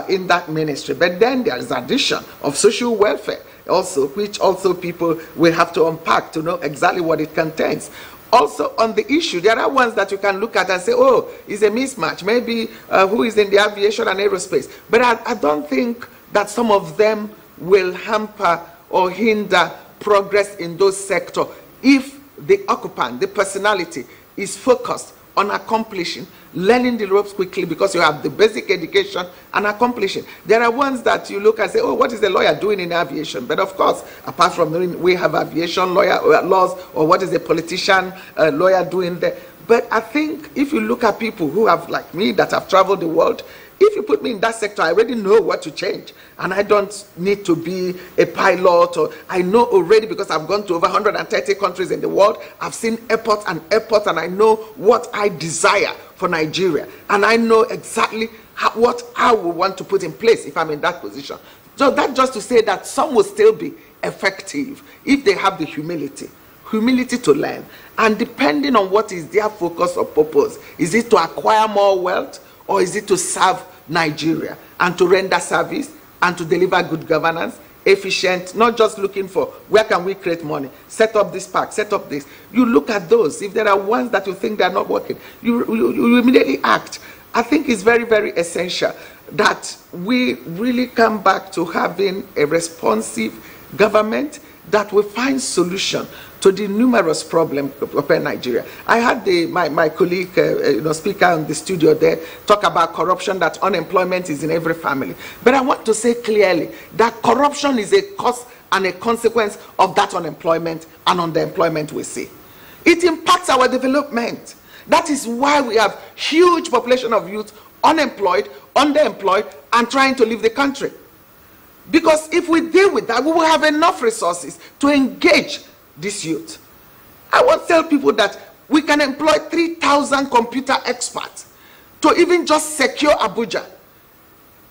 in that ministry. But then there is addition of social welfare also, which also people will have to unpack to know exactly what it contains. Also on the issue, there are ones that you can look at and say, oh, it's a mismatch. Maybe who is in the aviation and aerospace. But I don't think that some of them will hamper or hinder progress in those sectors if the occupant, the personality, is focused on accomplishing, learning the ropes quickly, because you have the basic education, and accomplishing. There are ones that you look and say, oh, what is the lawyer doing in aviation? But of course, apart from doing, we have aviation laws, or what is the politician lawyer doing there? But I think if you look at people who have, like me, that have traveled the world, if you put me in that sector, I already know what to change. And I don't need to be a pilot, or I know already, because I've gone to over 130 countries in the world. I've seen airports, and I know what I desire for Nigeria. And I know exactly what I will want to put in place if I'm in that position. So that's just to say that some will still be effective if they have the humility to learn. And depending on what is their focus or purpose, is it to acquire more wealth, or is it to serve Nigeria and to render service and to deliver good governance, efficient, not just looking for where can we create money, set up this park, set up this. You look at those. If there are ones that you think they are not working, you immediately act. I think it's very, very essential that we really come back to having a responsive government that will find solution to the numerous problems of Nigeria. I had my colleague, speaker in the studio there, talk about corruption, that unemployment is in every family. But I want to say clearly that corruption is a cause and a consequence of that unemployment and underemployment we see. It impacts our development. That is why we have huge population of youth unemployed, underemployed, and trying to leave the country. Because if we deal with that, we will have enough resources to engage this youth. I want to tell people that we can employ 3,000 computer experts to even just secure Abuja,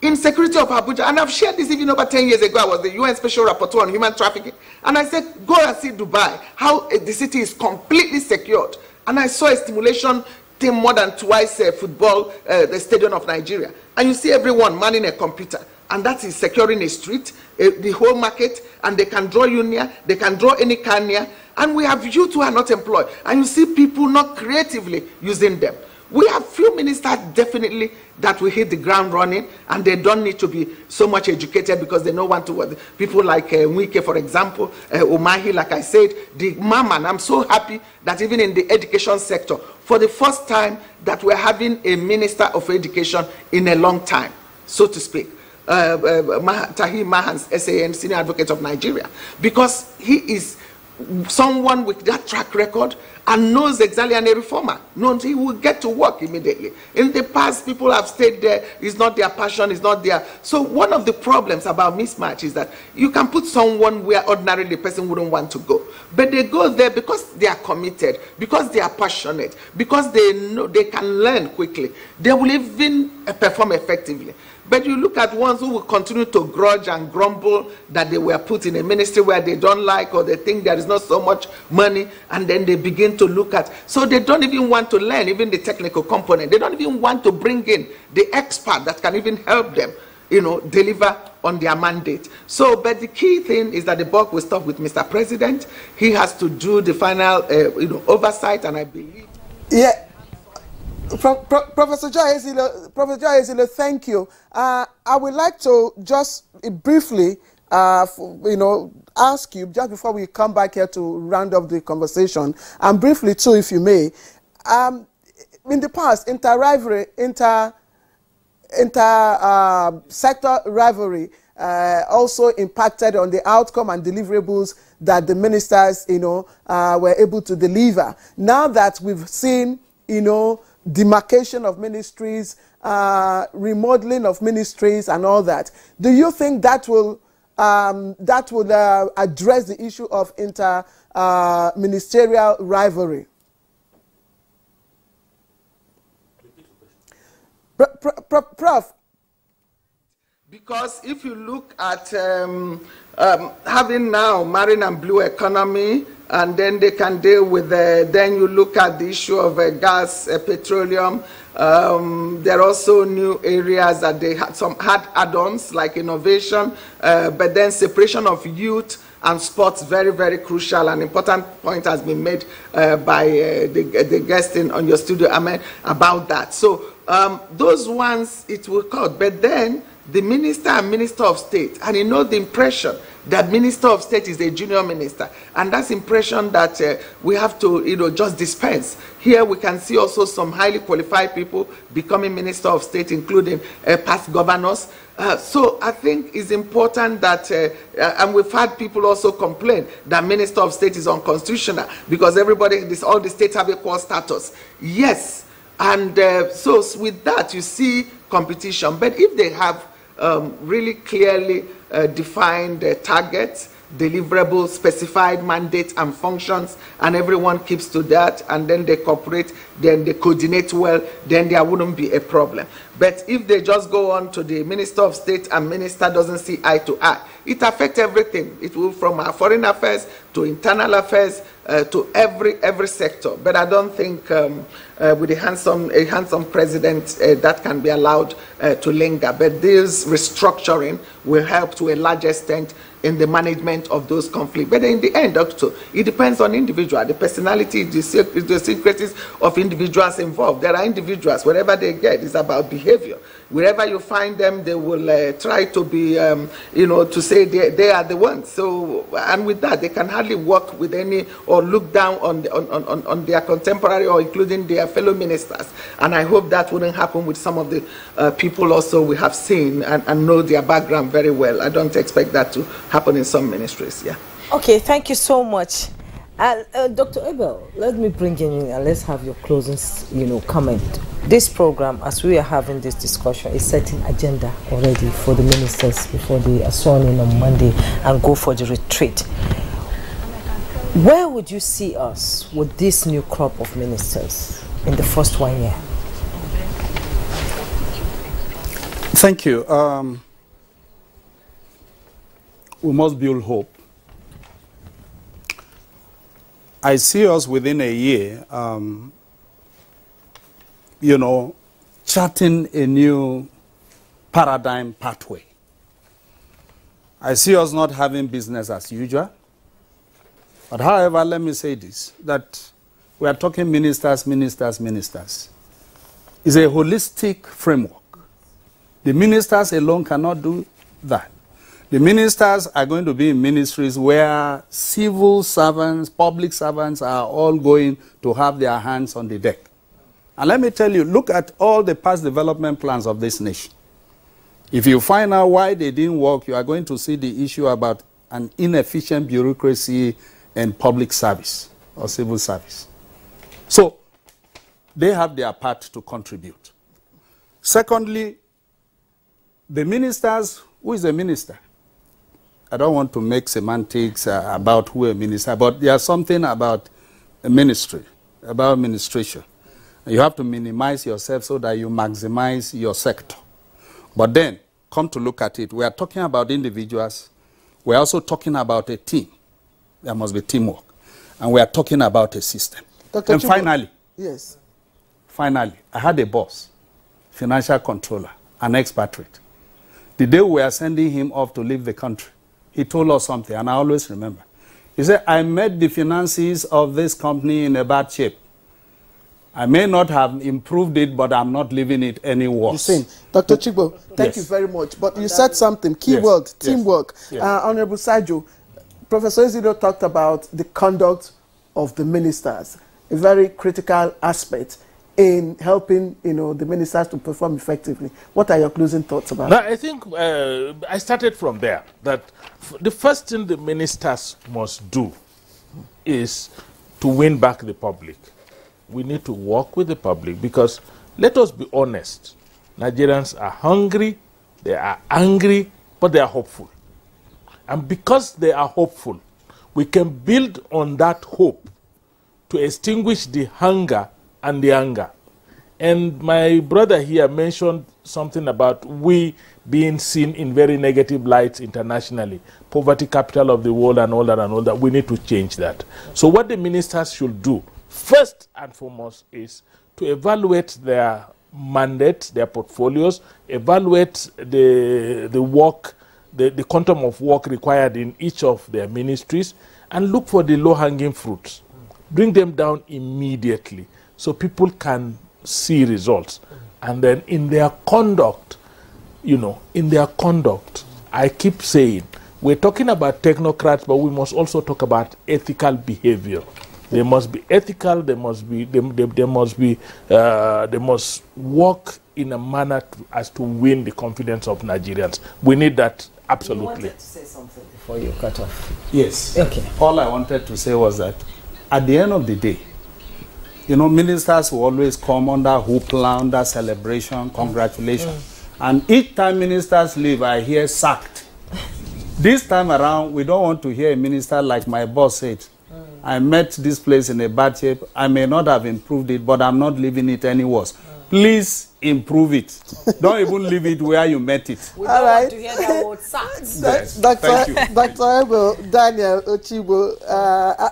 in security of Abuja. And I've shared this even over 10 years ago. I was the UN Special Rapporteur on Human Trafficking. And I said, go and see Dubai, how the city is completely secured. And I saw a stimulation team more than twice football, the Stadium of Nigeria. And you see everyone manning a computer. And that is securing a street, the whole market, and they can draw you near, they can draw any car near. And we have youth who are not employed. And you see people not creatively using them. We have few ministers definitely that will hit the ground running, and they don't need to be so much educated because they don't want to work. People like Wike, for example, Umahi, like I said, the mama. And I'm so happy that even in the education sector, for the first time that we're having a minister of education in a long time, so to speak. Tahir Mahans, SAN, Senior Advocate of Nigeria, because he is someone with that track record and knows exactly, and a reformer, knows he will get to work immediately. In the past, people have stayed there, it's not their passion, it's not their... So one of the problems about mismatch is that you can put someone where ordinarily the person wouldn't want to go, but they go there because they are committed, because they are passionate, because they know they can learn quickly, they will even perform effectively. But you look at ones who will continue to grudge and grumble that they were put in a ministry where they don't like, or they think there is not so much money, and then they begin to look at, so they don't even want to learn even the technical component. They don't even want to bring in the expert that can even help them, deliver on their mandate. So, but the key thing is that the buck will stop with Mr. President. He has to do the final, oversight, and I believe... Yeah. Professor Joy Ezilo, thank you. I would like to just briefly, ask you, just before we come back here to round up the conversation, and briefly too, if you may, in the past, sector rivalry also impacted on the outcome and deliverables that the ministers, were able to deliver. Now that we've seen, demarcation of ministries, remodeling of ministries, and all that, do you think that will address the issue of ministerial rivalry? Prof. Because if you look at having now marine and blue economy, and then they can deal with then you look at the issue of gas, petroleum. There are also new areas that they had add-ons like innovation, but then separation of youth and sports, very, very crucial. An important point has been made by the guest on your studio, Ahmed, about that. So those ones it will cut, but then the minister and minister of state, and the impression that minister of state is a junior minister, and that's impression that we have to just dispense. Here we can see also some highly qualified people becoming minister of state, including past governors. So I think it's important that, and we've had people also complain that minister of state is unconstitutional because all the states have equal status. Yes, And so with that, you see competition. But if they have really clearly defined targets, deliverables, specified mandates and functions, and everyone keeps to that, and then they cooperate, then they coordinate well, then there wouldn't be a problem. But if they just go on to the Minister of State and Minister doesn't see eye to eye, it affects everything. It will, from our foreign affairs to internal affairs, to every sector. But I don't think with a handsome president that can be allowed to linger. But this restructuring will help to a large extent in the management of those conflicts. But in the end, Doctor, it depends on individual, the personality, the secrets of individuals involved. There are individuals, wherever they get, it's about behavior. Wherever you find them, they will try to be, to say they are the ones. So, and with that, they can hardly work with any or look down on their contemporary or including their fellow ministers. And I hope that wouldn't happen with some of the people also we have seen and know their background very well. I don't expect that to happen in some ministries. Yeah. Okay, thank you so much. Dr. Abel, let me bring you in and let's have your closing, comment. This program, as we are having this discussion, is setting agenda already for the ministers before they are sworn in on Monday and go for the retreat. Where would you see us with this new crop of ministers in the first 1 year? Thank you. We must build hope. I see us within a year, charting a new paradigm pathway. I see us not having business as usual. But however, let me say this, that we are talking ministers. It's a holistic framework. The ministers alone cannot do that. The ministers are going to be in ministries where civil servants, public servants are all going to have their hands on the deck. And let me tell you, look at all the past development plans of this nation. If you find out why they didn't work, you are going to see the issue about an inefficient bureaucracy and public service or civil service. So they have their part to contribute. Secondly, the ministers, who is a minister? I don't want to make semantics about who a minister, but there's something about a ministry, about administration. You have to minimize yourself so that you maximize your sector. But then, come to look at it, we are talking about individuals. We're also talking about a team. There must be teamwork. And we are talking about a system. Dr. And Chibo, finally, yes. Finally, I had a boss, financial controller, an expatriate. The day we were sending him off to leave the country, he told us something, and I always remember. He said, I met the finances of this company in a bad shape. I may not have improved it, but I'm not leaving it any worse. Dr. Chibo, thank you very much. But you said something, keyword, teamwork. Honorable Sajo, Professor Isidro talked about the conduct of the ministers, a very critical aspect in helping, the ministers to perform effectively. What are your closing thoughts about it? I think I started from there, that the first thing the ministers must do is to win back the public. We need to work with the public because, let us be honest, Nigerians are hungry, they are angry, but they are hopeful. And because they are hopeful, we can build on that hope to extinguish the hunger and the anger. And my brother here mentioned something about we being seen in very negative lights internationally, poverty capital of the world and all that. We need to change that. So what the ministers should do, first and foremost, is to evaluate their mandates, their portfolios, evaluate the work, the quantum of work required in each of their ministries, and look for the low-hanging fruits. Bring them down immediately so people can see results. And then in their conduct, I keep saying, we're talking about technocrats, but we must also talk about ethical behavior. They must be ethical, they must work in a manner as to win the confidence of Nigerians. We need that, absolutely. You wanted to say something before you cut off. Yes. Okay. All I wanted to say was that at the end of the day, You know, ministers will always come under hoopla, under celebration, congratulations. And each time ministers leave, I hear sacked. This time around, we don't want to hear a minister like my boss said. I met this place in a bad shape. I may not have improved it, but I'm not leaving it any worse. Please improve it. Don't even leave it where you met it. We don't want to hear that word sacked. Yes. Thank you. Dr. Abel Daniel Ochibo,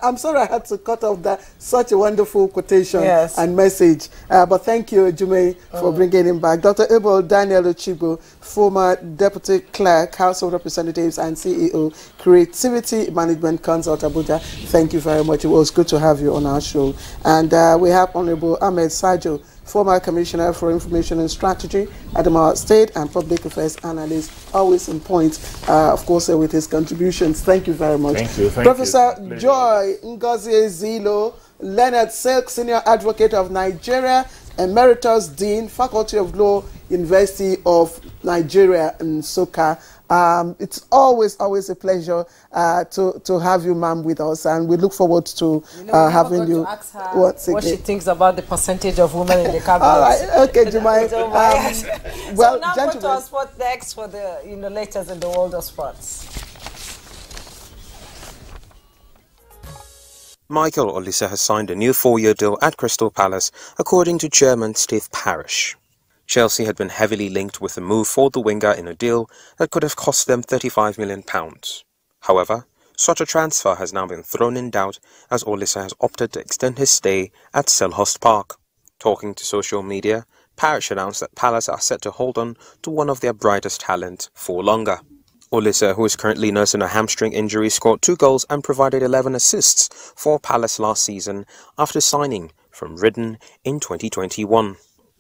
I'm sorry I had to cut off that such a wonderful quotation and message. But thank you, Jume, for bringing him back. Dr. Abel Daniel Ochibo, former Deputy Clerk, House of Representatives and CEO, Creativity Management Consult, Abuja. Thank you very much. It was good to have you on our show. And we have Honorable Ahmed Sajo, former Commissioner for Information and Strategy, Adamawa State and Public Affairs Analyst, always in point, of course, with his contributions. Thank you very much. Thank you. Professor Joy Ngozi Zilo, Leonard Silk, Senior Advocate of Nigeria, Emeritus Dean, Faculty of Law, University of Nigeria in Nsukka. It's always a pleasure to have you, ma'am, with us, and we look forward to having you. To ask her what she thinks about the percentage of women in the cabinet. All right, okay, Jumai. Well, so now gentlemen, go to us. What's next for the latest in the world of sports? Michael Olise has signed a new 4-year deal at Crystal Palace, according to Chairman Steve Parish. Chelsea had been heavily linked with the move for the winger in a deal that could have cost them £35 million. However, such a transfer has now been thrown in doubt as Olise has opted to extend his stay at Selhurst Park. Talking to social media, Parish announced that Palace are set to hold on to one of their brightest talent for longer. Olise, who is currently nursing a hamstring injury, scored 2 goals and provided 11 assists for Palace last season after signing from Ridden in 2021.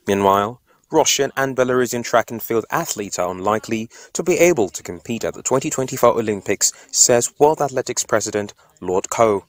Meanwhile, Russian and Belarusian track and field athletes are unlikely to be able to compete at the 2024 Olympics, says World Athletics President Lord Coe.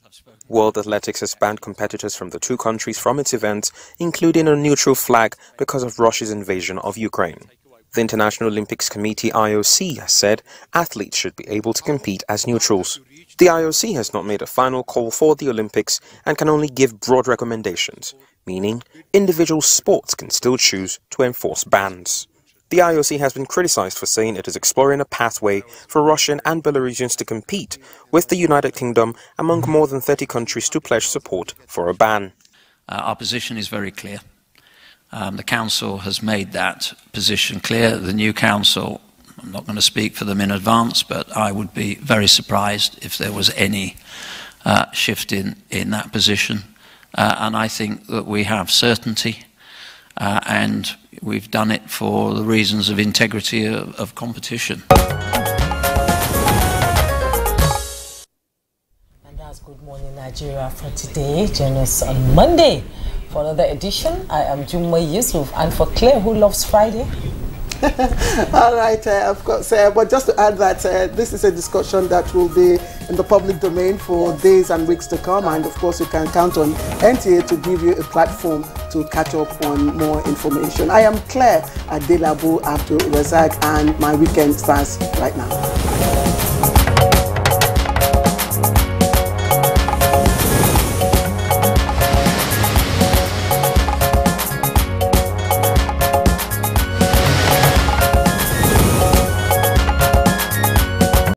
World Athletics has banned competitors from the 2 countries from its events, including a neutral flag because of Russia's invasion of Ukraine. The International Olympics Committee (IOC) has said athletes should be able to compete as neutrals. The IOC has not made a final call for the Olympics and can only give broad recommendations, meaning individual sports can still choose to enforce bans. The IOC has been criticized for saying it is exploring a pathway for Russian and Belarusians to compete, with the United Kingdom among more than 30 countries to pledge support for a ban. Our position is very clear. The Council has made that position clear. The new Council, I'm not going to speak for them in advance, but I would be very surprised if there was any shift in that position. And I think that we have certainty, and we've done it for the reasons of integrity of competition. And that's Good Morning Nigeria for today. Join us on Monday for another edition. I am Jumma Yusuf, and for Claire, who loves Friday. All right, of course, but just to add that this is a discussion that will be in the public domain for days and weeks to come, and of course you can count on NTA to give you a platform to catch up on more information. I am Claire Adelabu Abdul Razak, and my weekend starts right now.